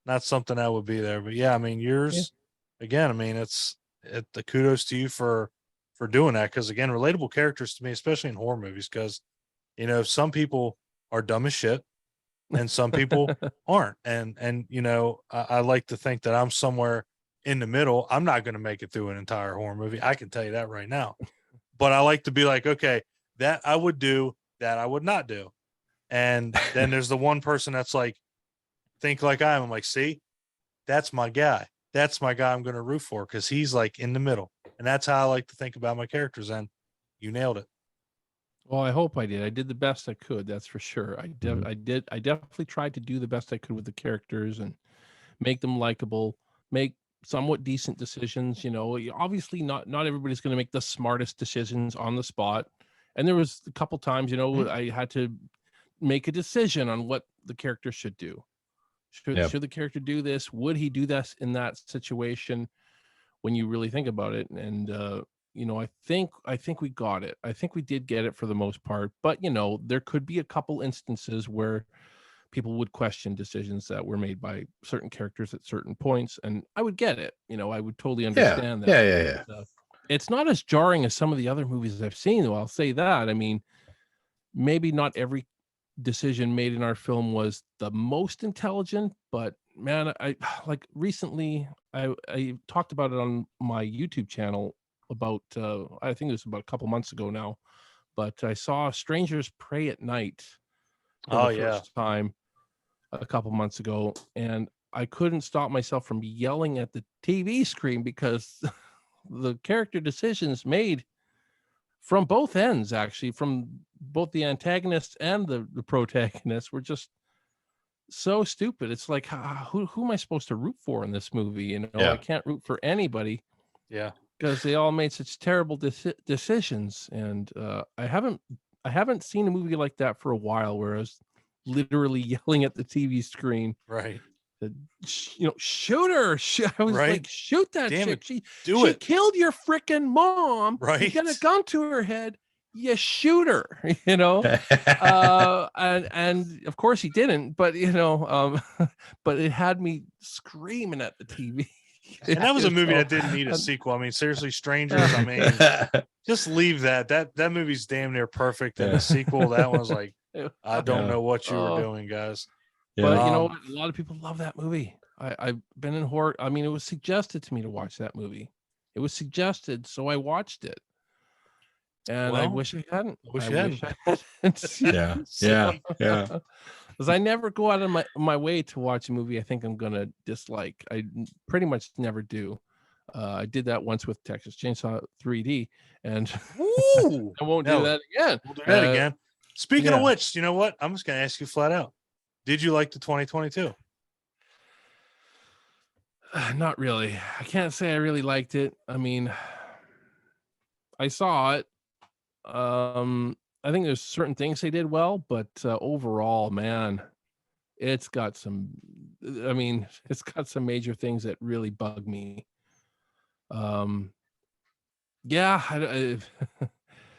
not something that would be there. But yeah, I mean, yours again. I mean, the kudos to you for doing that, because again, relatable characters to me, especially in horror movies, because some people are dumb as shit and some people aren't, and I like to think that I'm somewhere in the middle. I'm not going to make it through an entire horror movie. I can tell you that right now. But I like to be like, okay, that I would do, that I would not do. And then there's the one person that's like, think like I am. I'm like, see, that's my guy. That's my guy I'm going to root for, because he's like in the middle. And that's how I like to think about my characters. And you nailed it. Well, I hope I did. I did the best I could. That's for sure. I definitely tried to do the best I could with the characters and make them likable, make somewhat decent decisions. Obviously not everybody's going to make the smartest decisions on the spot. And there was a couple times, I had to make a decision on what the character should do. Should the character do this? Would he do this in that situation? When you really think about it, and I think we got it. I think we did get it for the most part. But there could be a couple instances where people would question decisions that were made by certain characters at certain points, and I would get it. I would totally understand that. Yeah. But, it's not as jarring as some of the other movies I've seen, though. I'll say that. I mean, maybe not every decision made in our film was the most intelligent, but man, I like recently I talked about it on my YouTube channel about I think it was about a couple months ago now, but I saw Strangers Pray at Night for the first time a couple months ago, and I couldn't stop myself from yelling at the TV screen because the character decisions made from both ends, actually, from both the antagonist and the protagonist, were just so stupid. It's like, who am I supposed to root for in this movie? I can't root for anybody. Yeah, because they all made such terrible decisions. And I haven't seen a movie like that for a while, where I was literally yelling at the TV screen. right. Shoot her. I was like, shoot that Damn chick. it. She killed your freaking mom. Right. You got a gun to her head. You shoot her, and of course he didn't, but but it had me screaming at the TV. And that was a movie that didn't need a sequel. I mean, seriously, Strangers, I mean, just leave that. That movie's damn near perfect. And the sequel, that was like, I don't know what you were doing, guys. But a lot of people love that movie. I've been in horror. I mean, it was suggested to me to watch that movie. It was suggested, so I watched it. And I wish I hadn't. Yeah. Because I never go out of my way to watch a movie I think I'm gonna dislike. I pretty much never do. I did that once with Texas Chainsaw 3D, and I won't do that again. We'll do that again. Speaking of which, you know what? I'm just gonna ask you flat out. Did you like the 2022? Not really. I can't say I really liked it. I mean, I saw it. I think there's certain things they did well, but overall, man, it's got some. I mean, it's got some major things that really bug me. Yeah,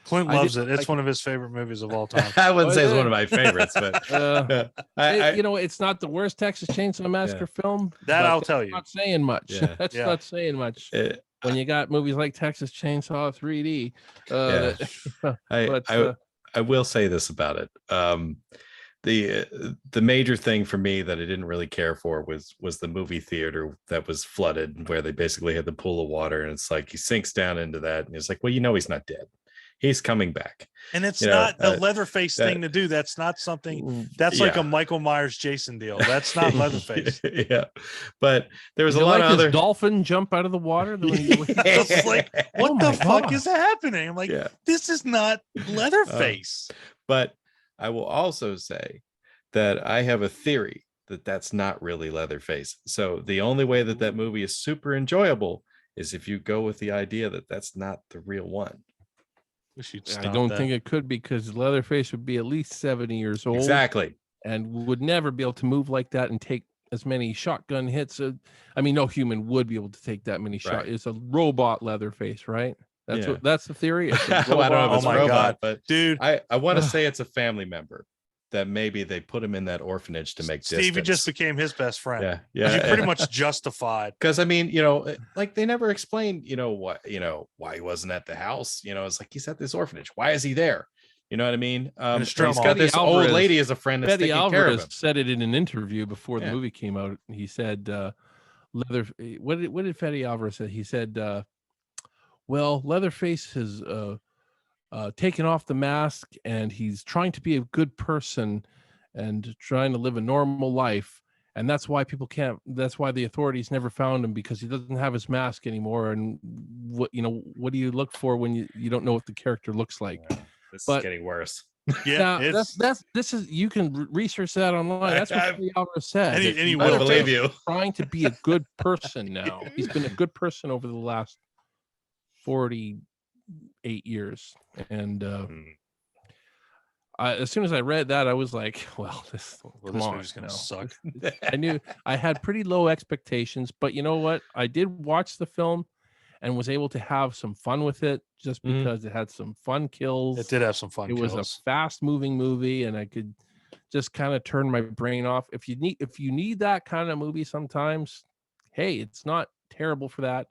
Clint I loves did it. It's like one it. of his favorite movies of all time. I wouldn't Oh, say is it's one it? of my favorites, but I It's not the worst Texas Chainsaw yeah Massacre film, That but I'll that's tell you. not saying much. yeah That's Yeah. not saying much I- when you got movies like Texas Chainsaw 3D. yeah. I But I I will say this about it. The major thing for me that I didn't really care for was the movie theater that was flooded, where they basically had the pool of water, and it's like he sinks down into that, and it's like, well, he's not dead, he's coming back. And it's You know, not a Leatherface that thing to do. That's not something. That's like a yeah. Michael Myers Jason deal. That's not Leatherface. Yeah, but there was did a you lot like of his other dolphin jump out of the water when he I was like, what Oh the my fuck is God. happening? I'm like, yeah. this is not Leatherface. But I will also say that I have a theory that that's not really Leatherface. So the only way that that movie is super enjoyable is if you go with the idea that that's not the real one. Wish you'd I stop don't that. think it could, because Leatherface would be at least 70 years old. Exactly. And would never be able to move like that and take as many shotgun hits. I mean, no human would be able to take that many shots. Right. It's a robot Leatherface, right? Yeah. That's the theory. It's a Well, I don't know if Oh it's a my robot, God, but dude. I want to say it's a family member that maybe they put him in that orphanage to make Stevie distance. just became his best friend. Yeah, 'Cause yeah. you pretty much justified. Because I mean, like they never explained, why he wasn't at the house. It's like he's at this orphanage. Why is he there? You know what I mean? a strip He's mall. got this Betty old Alvarez- lady as a friend that's Betty taking care of Alvarez him. said it in an interview before the Yeah. movie came out. He said, what did Betty Alvarez say? He said, well, Leatherface has taken off the mask and he's trying to be a good person and trying to live a normal life. And that's why that's why the authorities never found him, because he doesn't have his mask anymore. And what do you look for when you don't know what the character looks like? This But- is getting worse. Yeah, this is you can research that online. That's what Betty Alvarez said. And he- that and he I will believe too. you. trying to be a good person now. He's been a good person over the last 48 years. And as soon as I read that, I was like, well, this movie's gonna suck. I knew I had pretty low expectations, but you know what? I did watch the film and was able to have some fun with it, just Mhm. because it had some fun kills. It did have some fun It was a kills. fast moving movie, and I could just kind of turn my brain off. If you need that kind of movie sometimes, hey, it's not terrible for that.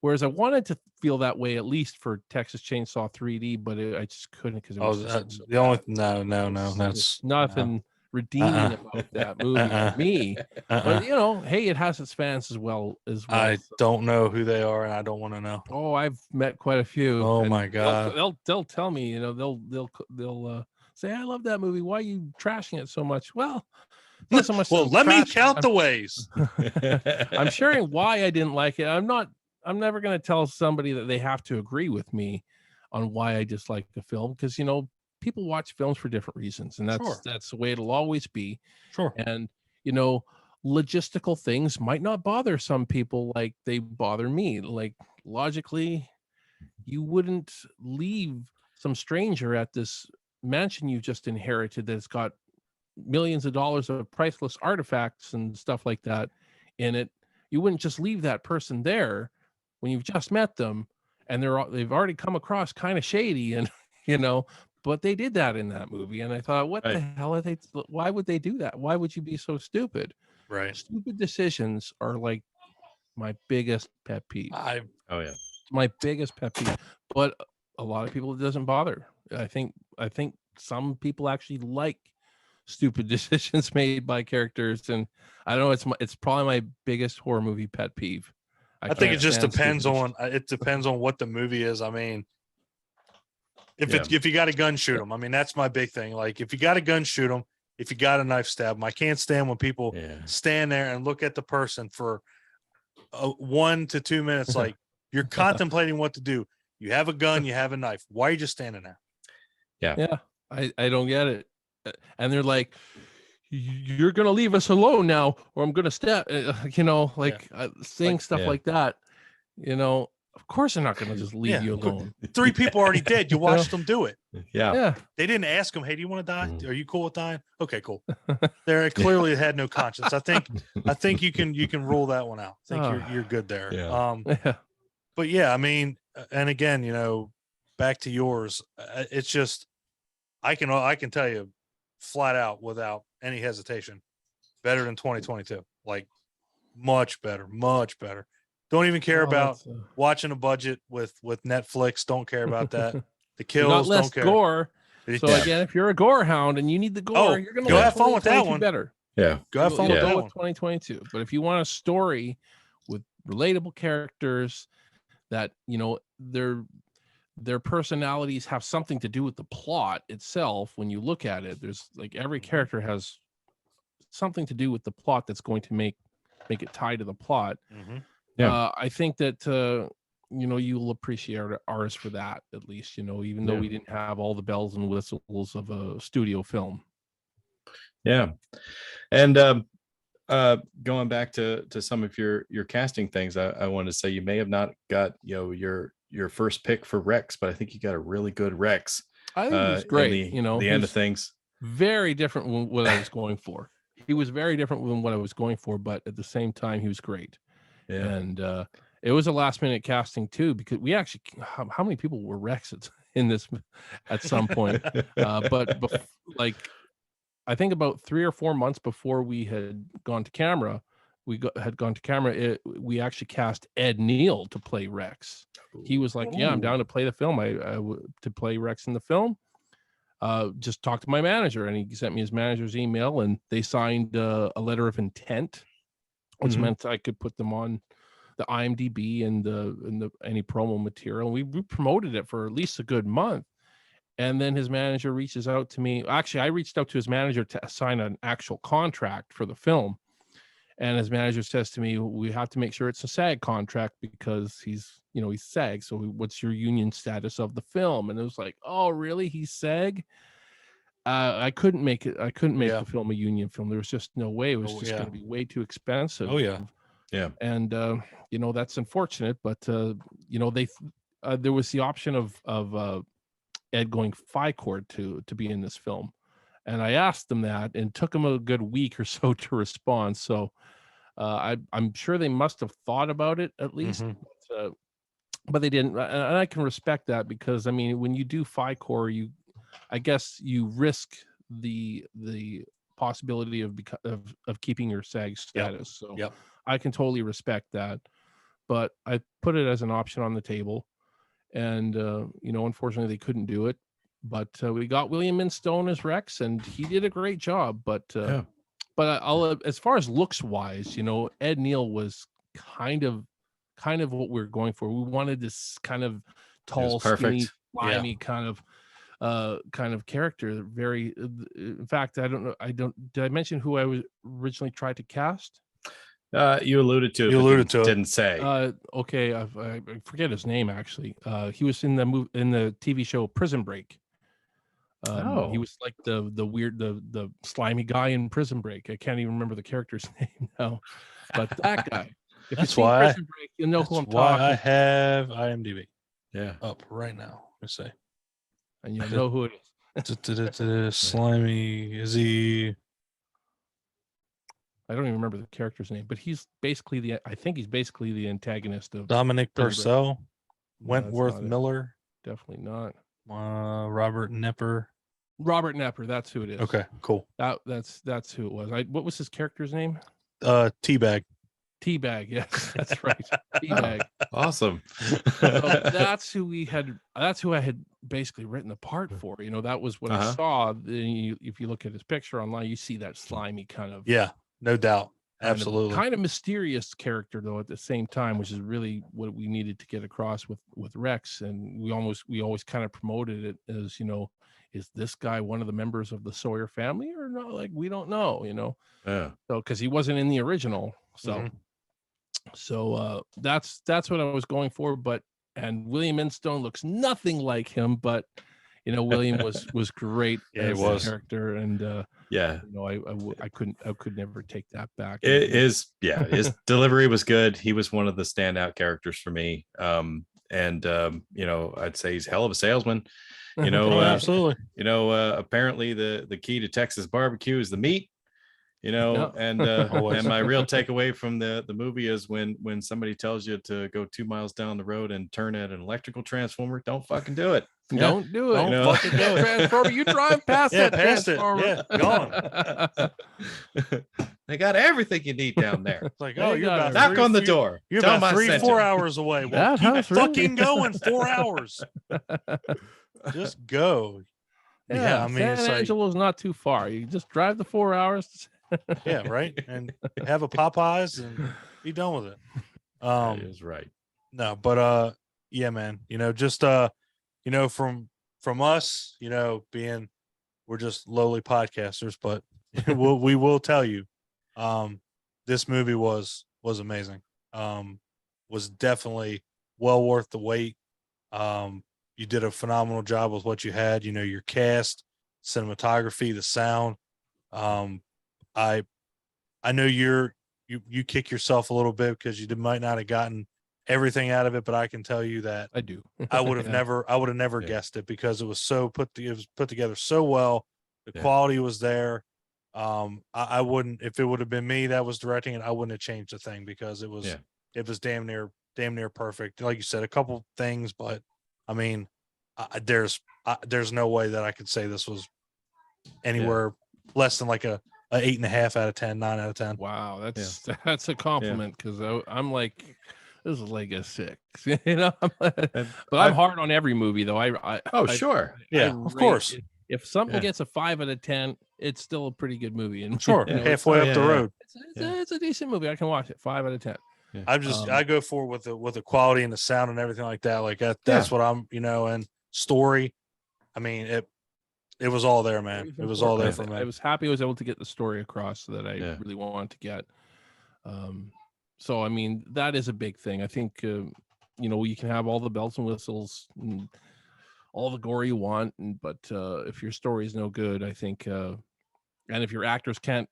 Whereas I wanted to feel that way at least for Texas Chainsaw 3D, but I just couldn't, because it was just so the only bad. no, There's that's nothing redeeming about that movie for me. But hey, it has its fans as well. I So- don't know who they are, and I don't want to know. Oh, I've met quite a few. Oh and my God. they'll tell me, they'll say, I love that movie. Why are you trashing it so much? Well, not so much. Well, that I'm let me trashing- count the ways. I'm sharing why I didn't like it. I'm never going to tell somebody that they have to agree with me on why I dislike the film, because people watch films for different reasons, and Sure. that's the way it'll always be. Sure. And logistical things might not bother some people like they bother me. Like, logically, you wouldn't leave some stranger at this mansion you just inherited that's got millions of dollars of priceless artifacts and stuff like that in it. You wouldn't just leave that person there when you've just met them and they've already come across kind of shady, and but they did that in that movie. And I thought, what the hell why would they do that? Why would you be so stupid? Right. Stupid decisions are like my biggest pet peeve. Oh yeah. My biggest pet peeve. But a lot of people, it doesn't bother. I think some people actually like stupid decisions made by characters, and I don't know, it's probably my biggest horror movie pet peeve. I think it can't just stand depends stupid on what the movie is. I mean, if Yeah. if you got a gun, shoot them. I mean, that's my big thing. Like, if you got a gun, shoot them. If you got a knife, stab them. I can't stand when people stand there and look at the person for 1 to 2 minutes. Like, you're contemplating what to do. You have a gun, you have a knife. Why are you just standing there? Yeah, I don't get it. And they're like, you're gonna leave us alone now, or I'm gonna step. Saying stuff Yeah. like that. Of course, they're not going to just leave Yeah, you of course. alone. 3 people already dead. You watched them do it. Yeah. Yeah. They didn't ask him, "Hey, do you want to die? Mm. Are you cool with dying?" Okay, cool. They clearly had no conscience. I think you can rule that one out. I think you're good there. Yeah. Yeah. But yeah, I mean, and again, back to yours. It's just I can tell you flat out without any hesitation, better than 2022. Like much better, much better. Don't even care about watching a budget with Netflix. Don't care about that. The We got kills, less don't care. gore. So Yeah. again, if you're a gore hound and you need the gore, you're going to go have fun with that one. better. Yeah, go have fun with that one. 2022. But if you want a story with relatable characters that their personalities have something to do with the plot itself, when you look at it, there's like every character has something to do with the plot that's going to make it tied to the plot. Yeah. I think that you'll appreciate ours for that, at least, even though we didn't have all the bells and whistles of a studio film. Yeah. And going back to some of your casting things, I want to say you may have not got your first pick for Rex, but I think you got a really good Rex. I think he was great. The end of things. Very different than what I was going for. He was very different than what I was going for, but at the same time, he was great. Yeah. And it was a last minute casting too, because we actually, how many people were Rex in this at some point? But like, I think about 3 or 4 months before we had gone to camera, we we actually cast Ed Neal to play Rex. He was like, "Yeah, I'm down to play the film. To play Rex in the film." Just talked to my manager, and he sent me his manager's email, and they signed a letter of intent, which meant I could put them on the IMDb and the any promo material. We promoted it for at least a good month. And then his manager reaches out to me. Actually, I reached out to his manager to sign an actual contract for the film. And his manager says to me, "We have to make sure it's a SAG contract because he's SAG. So what's your union status of the film?" And it was like, "Oh, really? He's SAG?" I couldn't make it. I couldn't make the film a union film. There was just no way. It was just going to be way too expensive. Oh yeah. Yeah. And that's unfortunate, but they there was the option of Ed going FICOR to be in this film, and I asked them that, and it took them a good week or so to respond. So I'm sure they must have thought about it at least, but they didn't. And I can respect that, because I mean, when you do FICOR, I guess you risk the possibility of keeping your SAG status. So I can totally respect that, but I put it as an option on the table. And unfortunately they couldn't do it, but we got William Minstone as Rex, and he did a great job. But I'll as far as looks wise, Ed Neal was kind of what we were going for. We wanted this kind of tall, skinny, slimy kind of character. Very, in fact, I don't know. Did I mention who I was originally tried to cast? You alluded to it. You alluded to it. Didn't say. Okay, I forget his name actually. He was in the TV show Prison Break. He was like the weird, the slimy guy in Prison Break. I can't even remember the character's name now, but that guy. If That's you've seen why Prison Break, you know who I'm talking. I have IMDb up right now. Let me see. And you know who it is. Slimy. Is he? I don't even remember the character's name, but he's basically I think he's basically the antagonist of Dominic Purcell, Wentworth no, Miller. Definitely not. Robert Nepper. Robert Nepper, that's who it is. Okay, cool. That's who it was. What was his character's name? Teabag. Teabag, yes, that's right. Teabag. Awesome. So that's who I had basically written the part for. That was what I saw. If you look at his picture online, you see that slimy kind of no doubt. Absolutely. Kind of mysterious character though at the same time, which is really what we needed to get across with Rex. And we always kind of promoted it as, is this guy one of the members of the Sawyer family or not? Like, we don't know, Yeah. So because he wasn't in the original. So that's what I was going for. And William Minstone looks nothing like him, but William was great Yeah, he as was. the character, and Yeah. I could never take that back. His delivery was good. He was one of the standout characters for me. I'd say he's a hell of a salesman. Oh, absolutely. Apparently the key to Texas barbecue is the meat. Yeah. And Always. my real takeaway from the movie is when somebody tells you to go 2 miles down the road and turn at an electrical transformer, don't fucking do it. Don't do it. Don't fucking do it. Transformer, you drive past Yeah, that past it. transformer. Yeah, gone. They got everything you need down there. It's like, They oh, you're got about Knock three- on the you- door. You're Tell 'em about I sent 3-4 you. hours away. Well, That keep house really- fucking going 4 hours. Just go. Yeah, I mean, San it's like, Angelo's not too far. You just drive the 4 hours. yeah, right. And have a Popeyes and be done with it. That is right. No, but yeah, man. Just from us, being we're just lowly podcasters, but we will tell you, this movie was amazing. Was definitely well worth the wait. You did a phenomenal job with what you had. Your cast, cinematography, the sound. I know you kick yourself a little bit because you might not have gotten everything out of it, but I can tell you that I do. I would have never Yeah. guessed it because it was put together so well. The Yeah. quality was there. I wouldn't, if it would have been me that was directing it, I wouldn't have changed a thing because it was damn near perfect. Like you said, a couple things, but I mean, there's no way that I could say this was anywhere less than like a 8.5 out of 10, 9 out of 10. Wow, that's a compliment because I'm like, this is like a 6, but I'm hard on every movie though. Sure. Yeah, of course. If something gets a 5 out of 10, it's still a pretty good movie. And Sure, halfway up the road. It's a decent movie. I can watch it. 5 out of 10. Yeah. I go for with the quality and the sound and everything like that. Like that's what I'm, and story. I mean, it was all there, man. It was all there for me. I was happy I was able to get the story across that I really wanted to get. So I mean, that is a big thing. I think you can have all the bells and whistles and all the gore you want, but if your story is no good, I think, and if your actors can't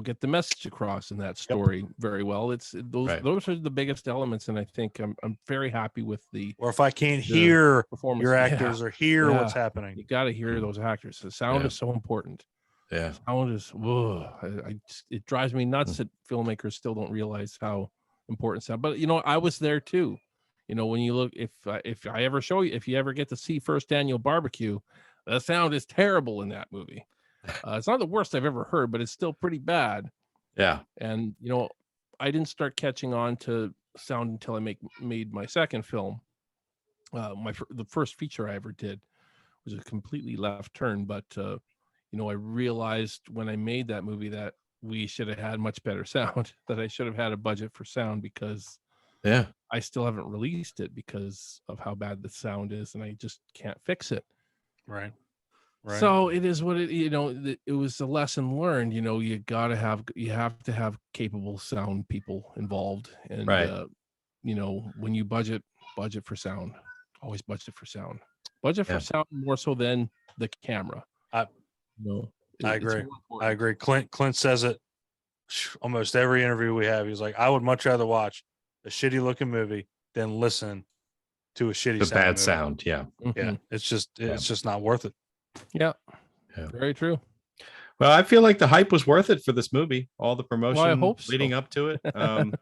get the message across in that story very well, those are the biggest elements. And I think I'm very happy with or if I can't hear performance, your actors or hear what's happening, you got to hear those actors. The sound is so important. Yeah, sound is it drives me nuts that filmmakers still don't realize how important sound. But I was there too. When you look, if I ever show you, if you ever get to see First Annual Barbecue, the sound is terrible in that movie. It's not the worst I've ever heard, but it's still pretty bad. Yeah. And I didn't start catching on to sound until I made my second film. The first feature I ever did was a completely left turn, but I realized when I made that movie that we should have had much better sound, that I should have had a budget for sound, because I still haven't released it because of how bad the sound is, and I just can't fix it. Right. So it is what it, it was a lesson learned. You have to have capable sound people involved, and when you budget for sound, always budget for sound. Budget for sound more so than the camera. I agree. Clint says it almost every interview we have. He's like, I would much rather watch a shitty looking movie than listen to a shitty bad movie. sound. Yeah. Yeah. It's just not worth it. Yeah. Very true. Well, I feel like the hype was worth it for this movie. All the promotion I hope so. leading up to it. The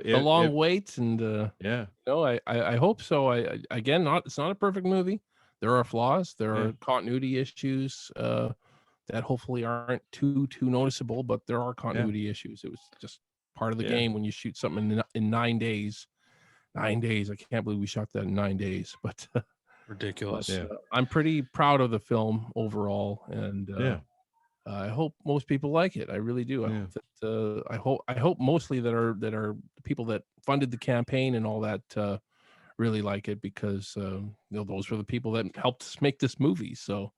long wait, and I hope so. It's not a perfect movie. There are flaws. There are continuity issues that hopefully aren't too noticeable, but there are continuity issues. It was just part of the game when you shoot something in 9 days. 9 days. I can't believe we shot that in 9 days, but ridiculous. I'm pretty proud of the film overall, and I hope most people like it. I really do. I hope mostly that are the people that funded the campaign and all that really like it, because those were the people that helped us make this movie. So,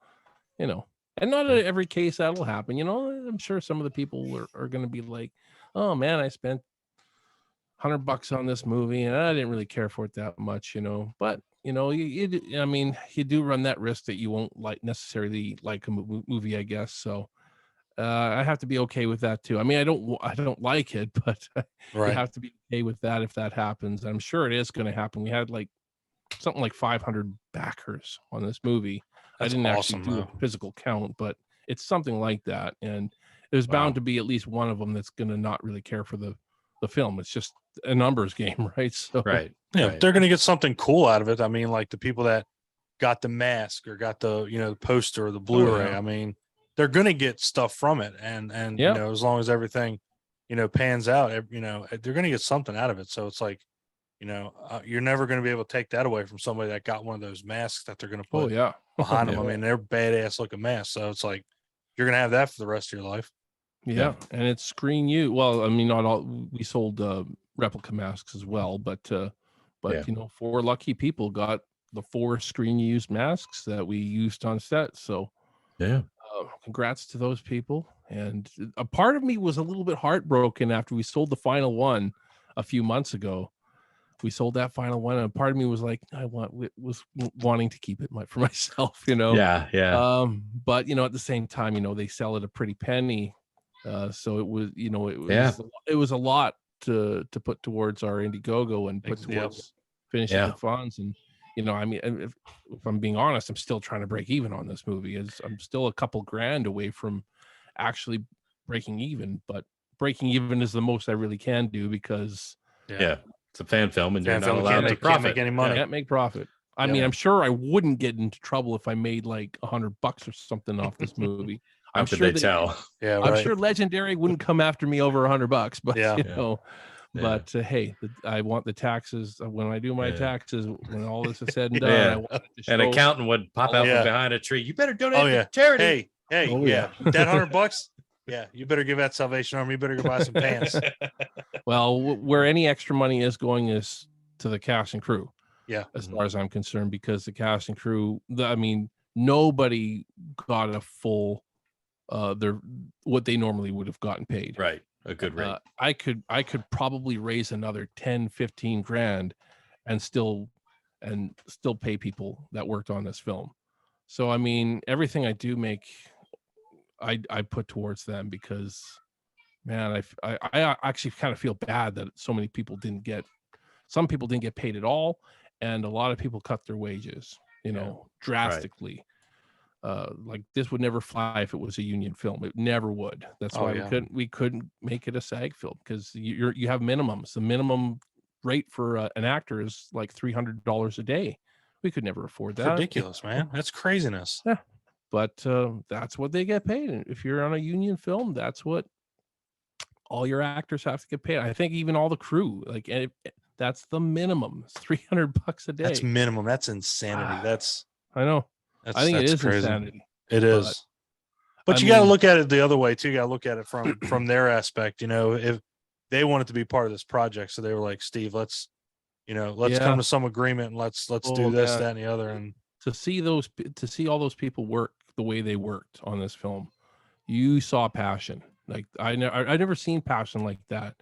and not in every case that'll happen. I'm sure some of the people are going to be like, "Oh man, I spent $100 on this movie and I didn't really care for it that much," But you know, I mean, you do run that risk that you won't necessarily like a movie, I guess. So I have to be okay with that too. I mean, I don't like it, but you Right. have to be okay with that if that happens. I'm sure it is going to happen. We had something like 500 backers on this movie. I That's didn't actually awesome, do though. a physical count, but it's something like that. And there's Wow. bound to be at least one of them that's going to not really care for the film. It's just a numbers game, right? So Right. Yeah, right. they're going to get something cool out of it. I mean, like the people that got the mask or got the the poster or the Blu-ray. yeah. I mean, they're going to get stuff from it, and Yeah. as long as everything pans out, they're going to get something out of it. So it's like you're never going to be able to take that away from somebody that got one of those masks that they're going to Oh put yeah. behind them. Yeah. I mean, they're badass looking masks. So it's like you're going to have that for the rest of your life. Yeah, and it's screen you. Well, I mean, not all. We sold replica masks as well, but Yeah. 4 lucky people got the 4 screen used masks that we used on set. So Yeah. congrats to those people. And a part of me was a little bit heartbroken after we sold the final one a few months ago. We sold that final one, and a part of me was like, was wanting to keep it for myself, Yeah. Yeah. But at the same time, they sell it a pretty penny. So it was, it was a lot to put towards our Indiegogo and put towards finishing the funds. And, I mean, if I'm being honest, I'm still trying to break even on this movie. I'm still a couple grand away from actually breaking even, but breaking even is the most I really can do because it's a fan film and you're Fan not film allowed to can't profit. make any money. Can't make profit. I mean, I'm sure I wouldn't get into trouble if I made like $100 or something off this movie. How could they tell? Yeah, I'm right. sure Legendary wouldn't come after me over $100, but Yeah. But hey, I want the taxes when I do my taxes. When all this is said and done, Yeah. I want it to show. An accountant would pop out from behind a tree. You better donate to charity. Hey, that $100. Yeah, you better give that Salvation Army. You better go buy some pants. Well, where any extra money is going is to the cast and crew. Yeah, as far as I'm concerned, because the cast and crew, I mean, nobody got a full what they normally would have gotten paid. Right. A good rate. I could probably raise another 10-15 grand and still pay people that worked on this film. So I mean, everything I do make, I put towards them because, man, I actually kind of feel bad that some people didn't get paid at all, and a lot of people cut their wages, drastically. Like this would never fly if it was a union film. It never would. That's why we couldn't make it a SAG film, because you have minimums. The minimum rate for an actor is like $300 a day. We could never afford that. Ridiculous, man. That's craziness. Yeah, but that's what they get paid. And if you're on a union film, that's what all your actors have to get paid. I think even all the crew, that's the minimum. It's $300 a day. That's minimum. That's insanity. I know. I think it is crazy. insanity. It is. But you got to look at it the other way too. You got to look at it from their aspect. If they wanted to be part of this project, so they were like, Steve, let's come to some agreement and let's do this, that, and the other. And to see all those people work the way they worked on this film, you saw passion. Like I never seen passion like that.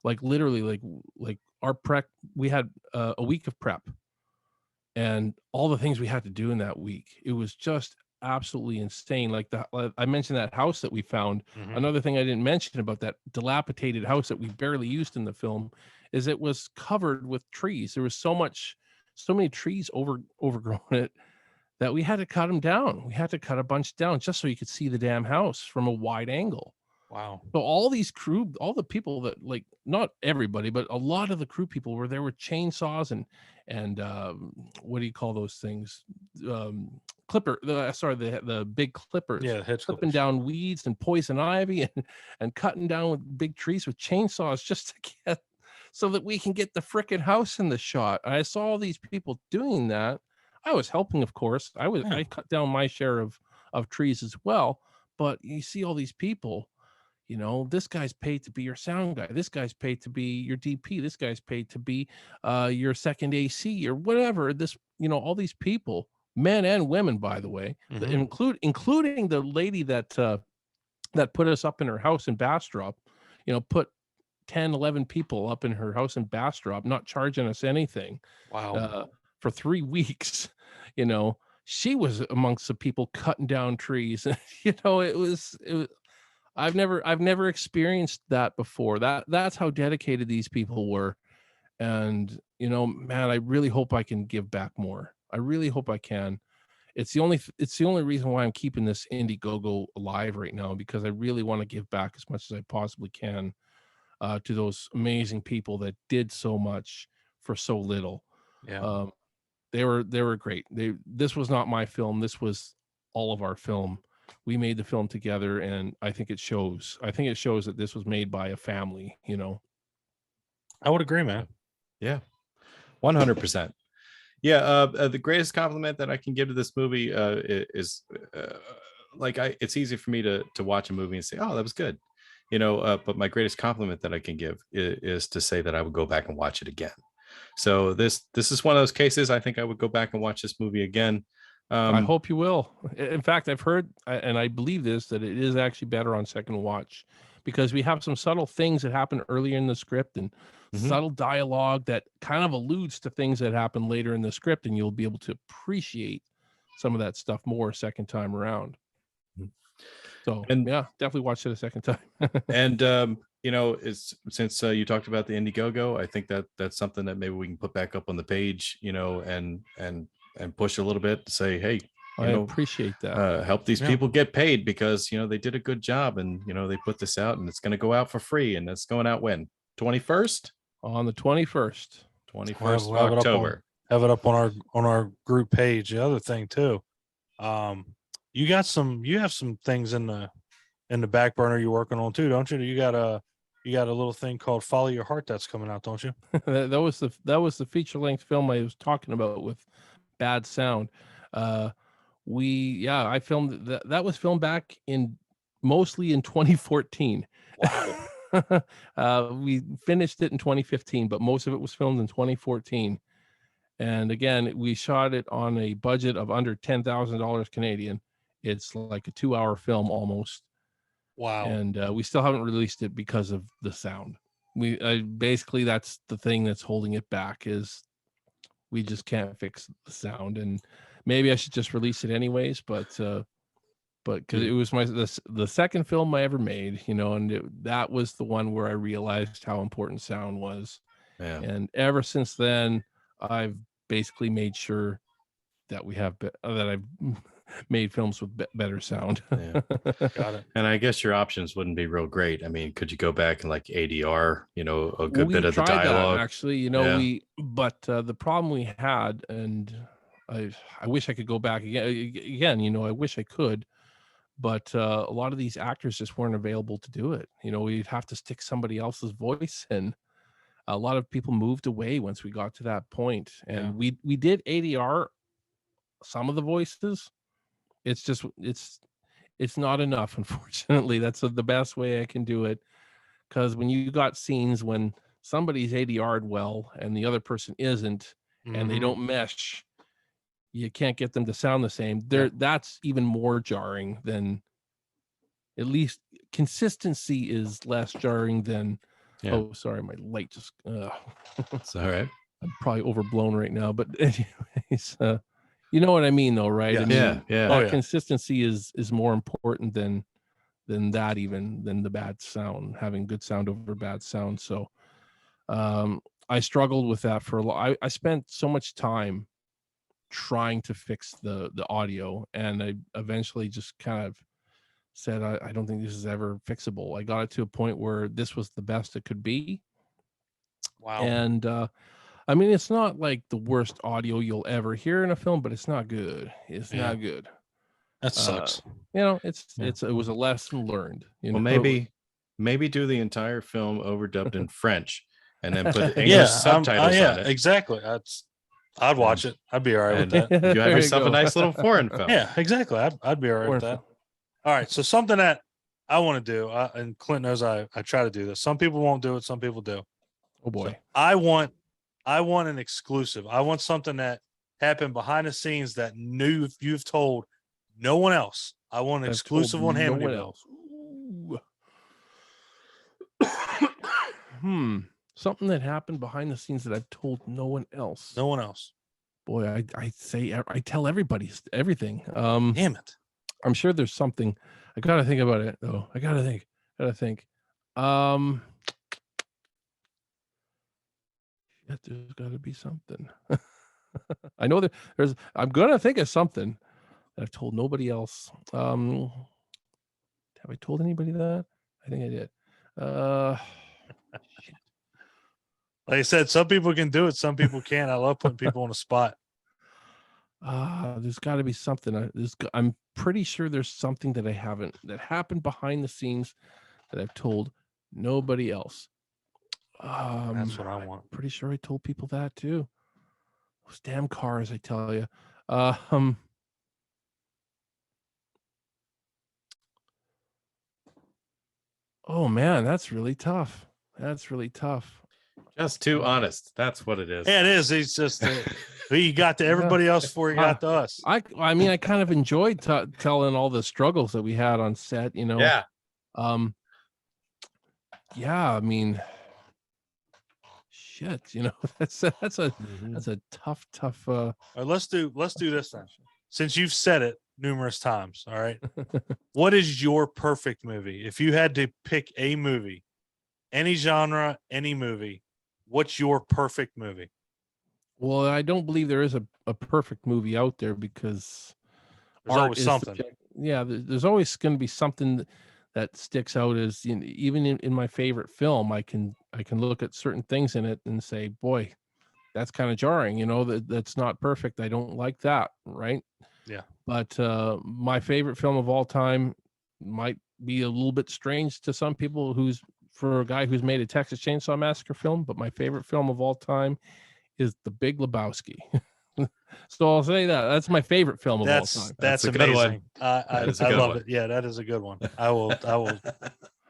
Like literally, like our prep, we had a week of prep, and all the things we had to do in that week, it was just absolutely insane. Like I mentioned that house that we found. Mhm. Another thing I didn't mention about that dilapidated house that we barely used in the film is it was covered with trees. There was so many trees overgrown it that we had to cut them down. We had to cut a bunch down just so you could see the damn house from a wide angle. wow. So all these crew, all the people that, like, not everybody, but a lot of the crew people were there with chainsaws and what do you call those things? The big clippers. Yeah, hedge clipping clippers. down weeds and poison ivy and cutting down with big trees with chainsaws just to get so that we can get the frickin' house in the shot. I saw all these people doing that. I was helping, of course. I cut down my share of trees as well. But you see all these people. This guy's paid to be your sound guy. This guy's paid to be your DP. This guy's paid to be your second AC or whatever. All these people, men and women, by the way, including the lady that put us up in her house in Bastrop, put 10, 11 people up in her house in Bastrop, not charging us anything. Wow. for 3 weeks, you know, she was amongst the people cutting down trees. You know, it was I've never experienced that before. That's how dedicated these people were. And, you know, man, I really hope I can give back more. I really hope I can. It's the only reason why I'm keeping this Indiegogo alive right now, because I really want to give back as much as I possibly can to those amazing people that did so much for so little. Yeah. Um, they were great. This was not my film. This was all of our film. We made the film together, and I think it shows. I think it shows that this was made by a family. You know. I would agree, man. Yeah, 100%. Yeah, the greatest compliment that I can give to this movie is like it's easy for me to watch a movie and say, "Oh, that was good," you know. But my greatest compliment that I can give is to say that I would go back and watch it again. So this is one of those cases. I think I would go back and watch this movie again. I hope you will. In fact, I've heard, and I believe this, that it is actually better on second watch, because we have some subtle things that happen earlier in the script, and Mhm. subtle dialogue that kind of alludes to things that happen later in the script, and you'll be able to appreciate some of that stuff more second time around. Mhm. So, And- yeah, definitely watch it a second time. And you know, it's since you talked about the Indiegogo, I think that that's something that maybe we can put back up on the page, you know, and push a little bit to say, hey, I appreciate that. help these Yeah. people get paid, because you know they did a good job, and you know they put this out, and it's going to go out for free, and it's going out when 21st On the 21st. 21st We'll have of it up on- October. Have it up on our group page. The other thing too, you have some things in the back burner you're working on too, don't you? You got a little thing called Follow Your Heart that's coming out, don't you? that was the feature length film I was talking about with bad sound. I filmed that was filmed back mostly in 2014. Wow. We finished it in 2015, but most of it was filmed in 2014. And again, we shot it on a budget of under $10,000 Canadian. It's like a 2-hour film almost. Wow. And we still haven't released it because of the sound. Basically that's the thing that's holding it back, is we just can't fix the sound. And maybe I should just release it anyways, but because it was the second film I ever made, you know, and that was the one where I realized how important sound was. Yeah. And ever since then, I've basically made sure that that I've made films with better sound. Yeah. Got it. And I guess your options wouldn't be real great. I mean, could you go back and like ADR, you know, a good We bit of the tried dialogue? that, actually, you know, Yeah. but the problem we had, and I wish I could go back again, you know, I wish I could, but a lot of these actors just weren't available to do it. You know, we'd have to stick somebody else's voice, and a lot of people moved away once we got to that point. And we did ADR some of the voices. It's just it's not enough, unfortunately. That's the best way I can do it, because when you got scenes when somebody's ADR'd well and the other person isn't, and they Mhm. don't mesh, you can't get them to sound the same. Yeah. That's even more jarring than, at least consistency is less jarring than. Yeah. Oh, sorry, my light just It's all right. I'm probably overblown right now, but anyways, you know what I mean, though, right? I Yes. mean, Yeah. Yeah. Oh, that yeah. consistency is more important than that, even than the bad sound, having good sound over bad sound. So I struggled with that for a lot. I spent so much time trying to fix the audio, and I eventually just kind of said, I don't think this is ever fixable. I got it to a point where this was the best it could be. Wow. And I mean, it's not like the worst audio you'll ever hear in a film, but it's not good. It's Yeah. not good. That sucks. You know, Yeah. it was a lesson learned. You Well, know, maybe do the entire film overdubbed in French, and then put English Yeah. subtitles yeah. on it. Exactly. I'd watch it. I'd be all right with And that. you There have you yourself a go. nice little foreign film. Yeah. Exactly. I'd be all right Foreign with that. film. All right. So something that I want to do, and Clint knows I try to do this. Some people won't do it. Some people do. Oh boy. So I want an exclusive. I want something that happened behind the scenes that you've told no one else. I want an I've exclusive told on no one Hamityville. else. Something that happened behind the scenes that I've told no one else. No one else. boy, I tell everybody everything. Damn it. I'm sure there's something. I gotta think about it though. I gotta think. Um, yeah, there's gotta be something. I know that there's. I'm gonna think of something that I've told nobody else. Have I told anybody that? I think I did. Shit. Like I said, some people can do it, some people can't. I love putting people on the spot. There's got to be something. I'm pretty sure there's something that I haven't that happened behind the scenes that I've told nobody else. That's what I want. Pretty sure I told people that too. Those damn cars, I tell you. Oh man, that's really tough. That's really tough. Just too honest. That's what it is. Yeah, it is. He's just he got to everybody else before he got to us. I mean, I kind of enjoyed telling all the struggles that we had on set. You know. Yeah. Yeah. I mean, shit. You know, that's a tough. All right, let's do this then. Since you've said it numerous times, all right. What is your perfect movie? If you had to pick a movie, any genre, any movie, what's your perfect movie? Well, I don't believe there is a perfect movie out there because there's always something. Yeah, there's always going to be something that sticks out as, you know, even in my favorite film, I can look at certain things in it and say, boy, that's kind of jarring, you know, that's not perfect. I don't like that, right? Yeah. But my favorite film of all time might be a little bit strange to some people, for a guy who's made a Texas Chainsaw Massacre film, but my favorite film of all time is The Big Lebowski. So I'll say that's my favorite film of all time. That's amazing. I love it. Yeah, that is a good one. I will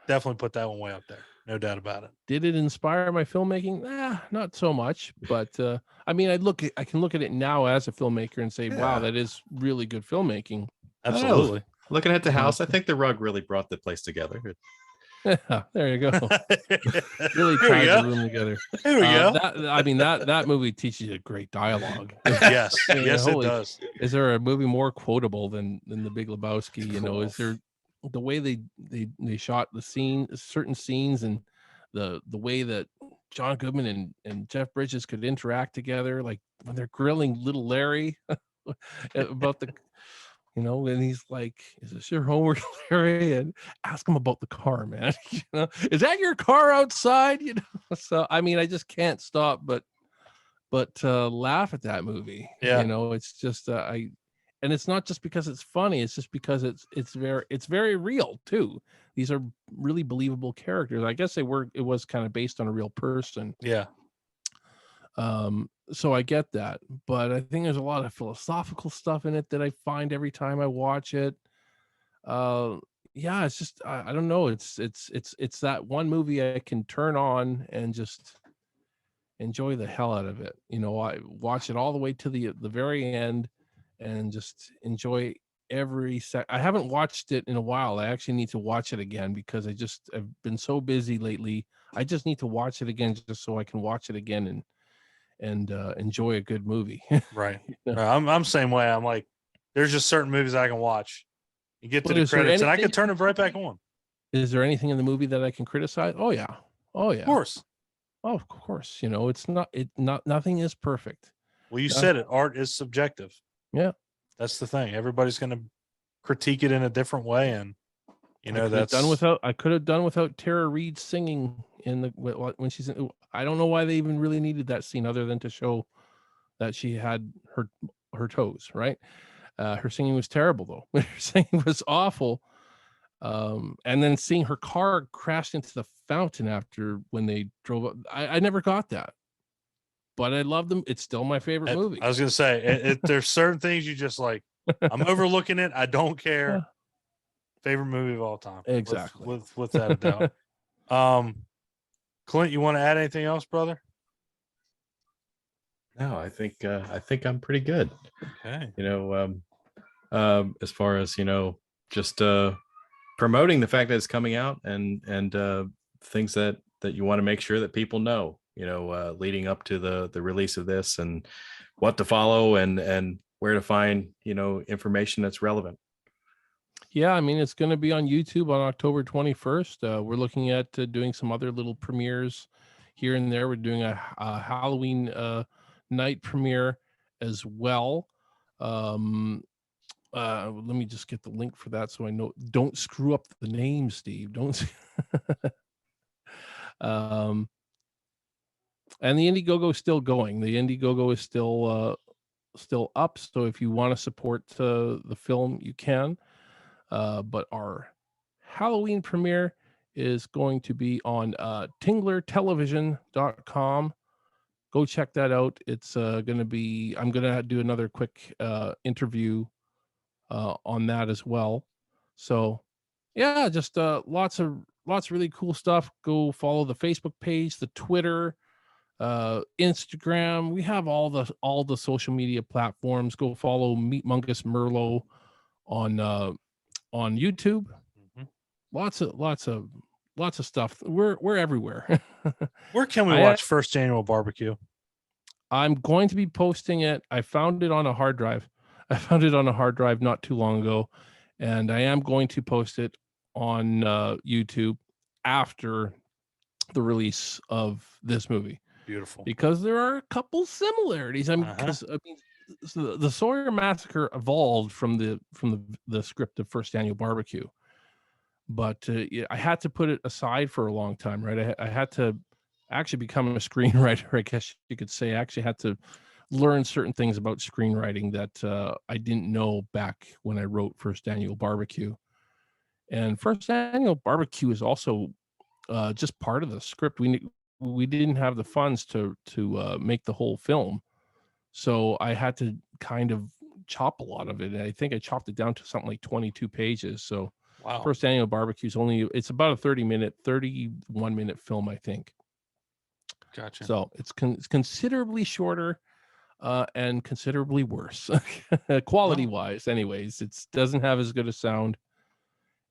definitely put that one way up there. No doubt about it. Did it inspire my filmmaking? Not so much. But I mean, I can look at it now as a filmmaker and say, wow, that is really good filmmaking. Absolutely. Looking at the house, I think the rug really brought the place together. Yeah, there you go. Really tied the room together. Here we go. That movie teaches you great dialogue. Yes, yes, it does. Is there a movie more quotable than The Big Lebowski? You know, is there the way they shot the certain scenes, and the way that John Goodman and Jeff Bridges could interact together, like when they're grilling little Larry about the. You know, and he's like, "Is this your homework, Larry?" And ask him about the car, man. You know, is that your car outside? You know, so I mean, I just can't stop but laugh at that movie. Yeah, you know, it's just and it's not just because it's funny. It's just because it's very real too. These are really believable characters. I guess it was kind of based on a real person. Yeah. So I get that, but I think there's a lot of philosophical stuff in it that I find every time I watch it. Yeah, it's just I don't know. It's that one movie I can turn on and just enjoy the hell out of it. You know, I watch it all the way to the very end and just enjoy every sec. I haven't watched it in a while. I actually need to watch it again because I've been so busy lately. I just need to watch it again just so I can watch it again and enjoy a good movie. Right. I'm same way. I'm like, there's just certain movies I can watch. You get to the credits and I can turn it right back on. Is there anything in the movie that I can criticize? Oh yeah. Of course. Oh, of course. You know, nothing is perfect. Well, you said it. Art is subjective. Yeah. That's the thing. Everybody's going to critique it in a different way. And, you know, I could have done without Tara Reid singing when she's in. I don't know why they even really needed that scene other than to show that she had her toes, right? Her singing was terrible though. Her singing was awful. And then seeing her car crash into the fountain after when they drove up, I never got that. But I love them. It's still my favorite movie. I was going to say, there's certain things you just like, I'm overlooking it. I don't care. Yeah. Favorite movie of all time. Exactly. Without a doubt. Clint, you want to add anything else, brother? No, I think I'm pretty good. Okay. You know, as far as, you know, just promoting the fact that it's coming out and things that you want to make sure that people know. leading up to the release of this, and what to follow, and where to find, information that's relevant. Yeah, I mean, it's going to be on YouTube on October 21st. We're looking at doing some other little premieres here and there. We're doing a Halloween night premiere as well. Let me just get the link for that so I know. Don't screw up the name, Steve. Don't. And the Indiegogo is still going. The Indiegogo is still up. So if you want to support the film, you can. But our Halloween premiere is going to be on tinglertelevision.com. Go check that out. It's going to be, I'm going to do another quick interview on that as well. So yeah, just lots of really cool stuff. Go follow the Facebook page, the Twitter, Instagram. We have all the social media platforms. Go follow Meatmungus Merlo on YouTube. Mhm. Lots of stuff. We're everywhere. Where can we watch First Annual Barbecue? I'm going to be posting it. I found it on a hard drive. Not too long ago, and I am going to post it on YouTube after the release of this movie. Beautiful. Because there are a couple similarities. I mean, so the Sawyer Massacre evolved from the script of First Annual Barbecue, but I had to put it aside for a long time, right? I had to actually become a screenwriter, I guess you could say. I actually had to learn certain things about screenwriting that I didn't know back when I wrote First Annual Barbecue. And First Annual Barbecue is also just part of the script. We didn't have the funds to make the whole film, so I had to kind of chop a lot of it. And I think I chopped it down to something like 22 pages. So Wow. First Annual Barbecue is it's about a 31 minute film, I think. Gotcha. So it's considerably shorter and considerably worse quality wise. Anyways, it doesn't have as good a sound.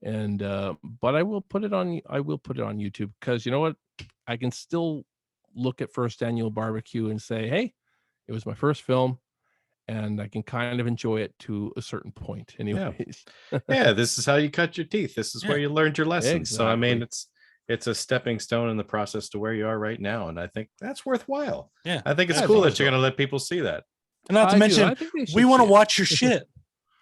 And but I will put it on YouTube, because you know what? I can still look at First Annual Barbecue and say, hey, it was my first film, and I can kind of enjoy it to a certain point. Anyways. Yeah, this is how you cut your teeth. This is where you learned your lessons. Exactly. So I mean, it's a stepping stone in the process to where you are right now, and I think that's worthwhile. Yeah, I think it's cool that you're going to let people see that. And not to mention, we want to watch your shit.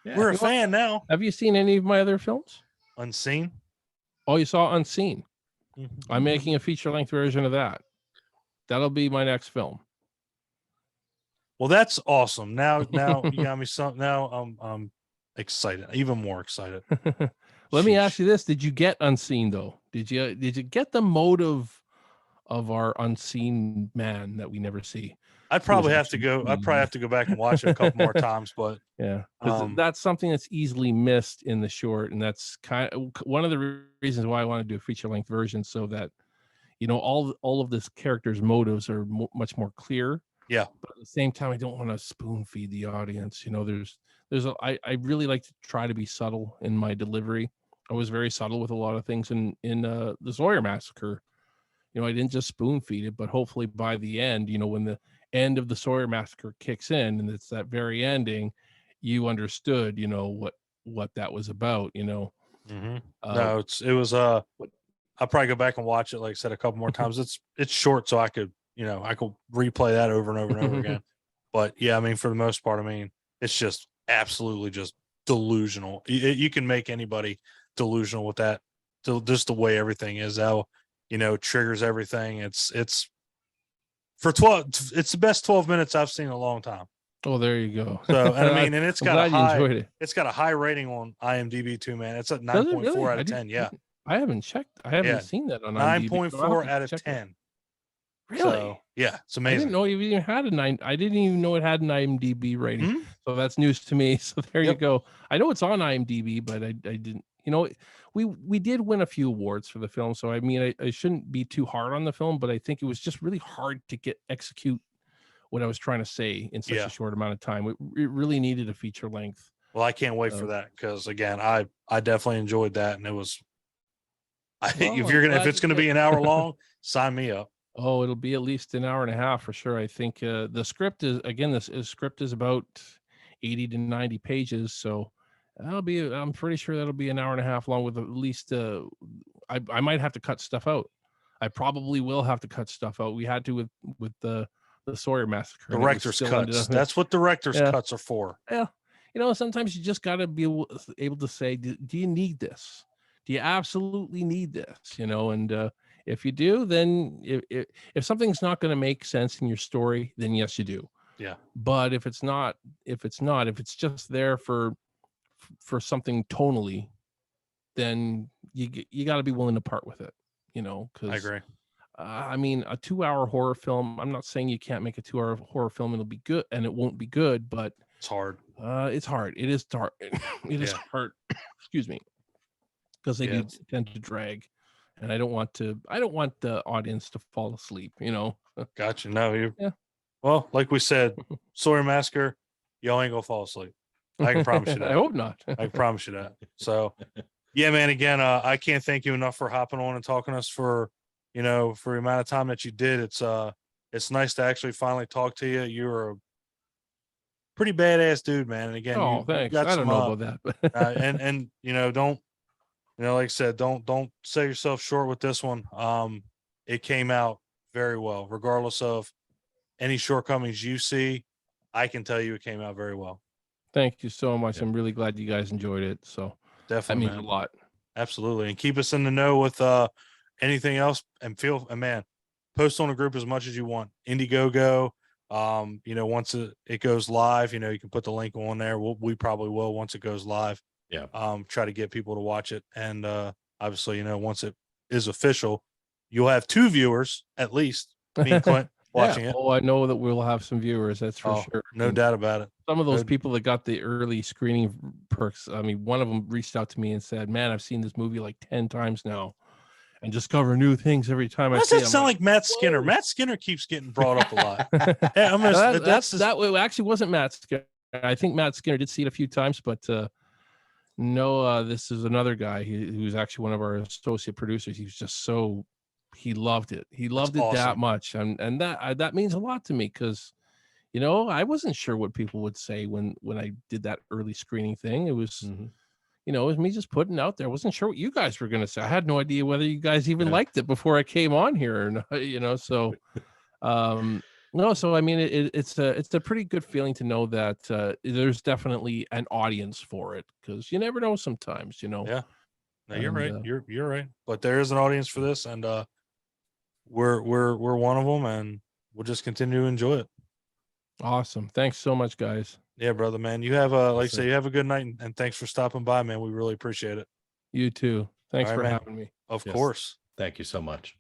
Yeah. We're a fan now. Have you seen any of my other films? Unseen. Oh, you saw Unseen. Mm-hmm. I'm making a feature-length version of that. That'll be my next film. Well, that's awesome. Now you got me some. Now I'm excited, even more excited. Let me ask you this: did you get Unseen though? Did you get the motive of our unseen man that we never see? I'd probably have to go back and watch it a couple more times, but yeah, because that's something that's easily missed in the short, and that's kind of one of the reasons why I want to do a feature-length version, so that all of this character's motives are much more clear. Yeah, but at the same time, I don't want to spoon feed the audience. I really like to try to be subtle in my delivery. I was very subtle with a lot of things in the Sawyer Massacre. I didn't just spoon feed it, but hopefully by the end, when the end of the Sawyer Massacre kicks in and it's that very ending, you understood, what that was about. Mm-hmm. No, it was. I'll probably go back and watch it, like I said, a couple more times. It's short, so I could replay that over and over and over again. But yeah, I mean, for the most part, I mean, it's just absolutely just delusional. You can make anybody delusional with that. Just the way everything is, how triggers everything. It's for 12. It's the best 12 minutes I've seen in a long time. Oh, there you go. So, and I mean, and it's got a high. Enjoyed it. It's got a high rating on IMDb too, man. It's at 9.4 out of 10. Yeah, I haven't checked. I haven't seen that on 9.4 out of 10. Really? So, yeah, it's amazing. I didn't know you even had a 9. I didn't even know it had an IMDb rating. Mm-hmm. So that's news to me. So there you go. I know it's on IMDb, but I didn't. We did win a few awards for the film, so I mean, I shouldn't be too hard on the film, but I think it was just really hard to execute what I was trying to say in such a short amount of time. It really needed a feature length. Well, I can't wait for that, because again, I definitely enjoyed that, and it was. If it's gonna be an hour long, sign me up. Oh, it'll be at least an hour and a half for sure. I think the script is again. Script is about 80 to 90 pages, so that'll be. I'm pretty sure that'll be an hour and a half long with at least. I might have to cut stuff out. I probably will have to cut stuff out. We had to with the Sawyer massacre. And it Director's still ended cuts. up- That's what director's Yeah. cuts are for. Yeah, sometimes you just got to be able to say, do you need this? Do you absolutely need this? And if you do, then if something's not going to make sense in your story, then yes, you do. Yeah. But if it's if it's just there for something tonally, then you got to be willing to part with it. I Because agree. I mean, a 2-hour horror film. I'm not saying you can't make a 2-hour horror film and it'll be good, and it won't be good, but It's hard. it's hard. It is hard. It is Yeah. hard. Excuse me, because they Yeah. do tend to drag, and I don't want the audience to fall asleep. Gotcha. No, you. Yeah. Well, like we said, Sawyer Massacre, y'all ain't gonna fall asleep. I can promise you that. I hope not. I can promise you that. So, yeah, man. Again, I can't thank you enough for hopping on and talking to us for the amount of time that you did. It's nice to actually finally talk to you. You're a pretty badass dude, man. And again, Oh, you thanks. got I some, don't know about that, but and don't like I said, don't sell yourself short with this one. It came out very well, regardless of any shortcomings you see. I can tell you it came out very well. thank you so much. Yeah. I'm really glad you guys enjoyed it. So that Definitely, means man. a lot. Absolutely. And keep us in the know with anything else, and man, post on the group as much as you want. Indiegogo. Once it goes live, you can put the link on there. We probably will once it goes live. Yeah. Try to get people to watch it. And obviously, once it is official, you'll have 2 viewers at least, me and Clint, watching it. Oh, I know that we'll have some viewers. That's for sure. No And doubt about it. some of those No- people that got the early screening perks. I mean, one of them reached out to me and said, "Man, I've seen this movie like 10 times now, and discover new things every time Why I does see that it." I'm sound like Matt Skinner? "Whoa." Matt Skinner keeps getting brought up a lot. Yeah, I'm Now gonna, that that actually wasn't Matt Skinner. I think Matt Skinner did see it a few times, but no, this is another guy who's actually one of our associate producers. He was just he loved it. He loved it that awesome. much, and that means a lot to me because I wasn't sure what people would say when I did that early screening thing. It was Mhm. it was me just putting it out there. I wasn't sure what you guys were going to say. I had no idea whether you guys even Yeah. liked it before I came on here or not, so no, so I mean it's a pretty good feeling to know that there's definitely an audience for it, because you never know sometimes. Yeah. No, you're And, right. You're right. But there is an audience for this, and we're one of them, and we'll just continue to enjoy it. Awesome. Thanks so much, guys. Yeah, brother, man. You have like I sir. say, you have a good night, and thanks for stopping by, man. We really appreciate it. You too. Thanks All right, for man. having me. Of Yes. course. Thank you so much.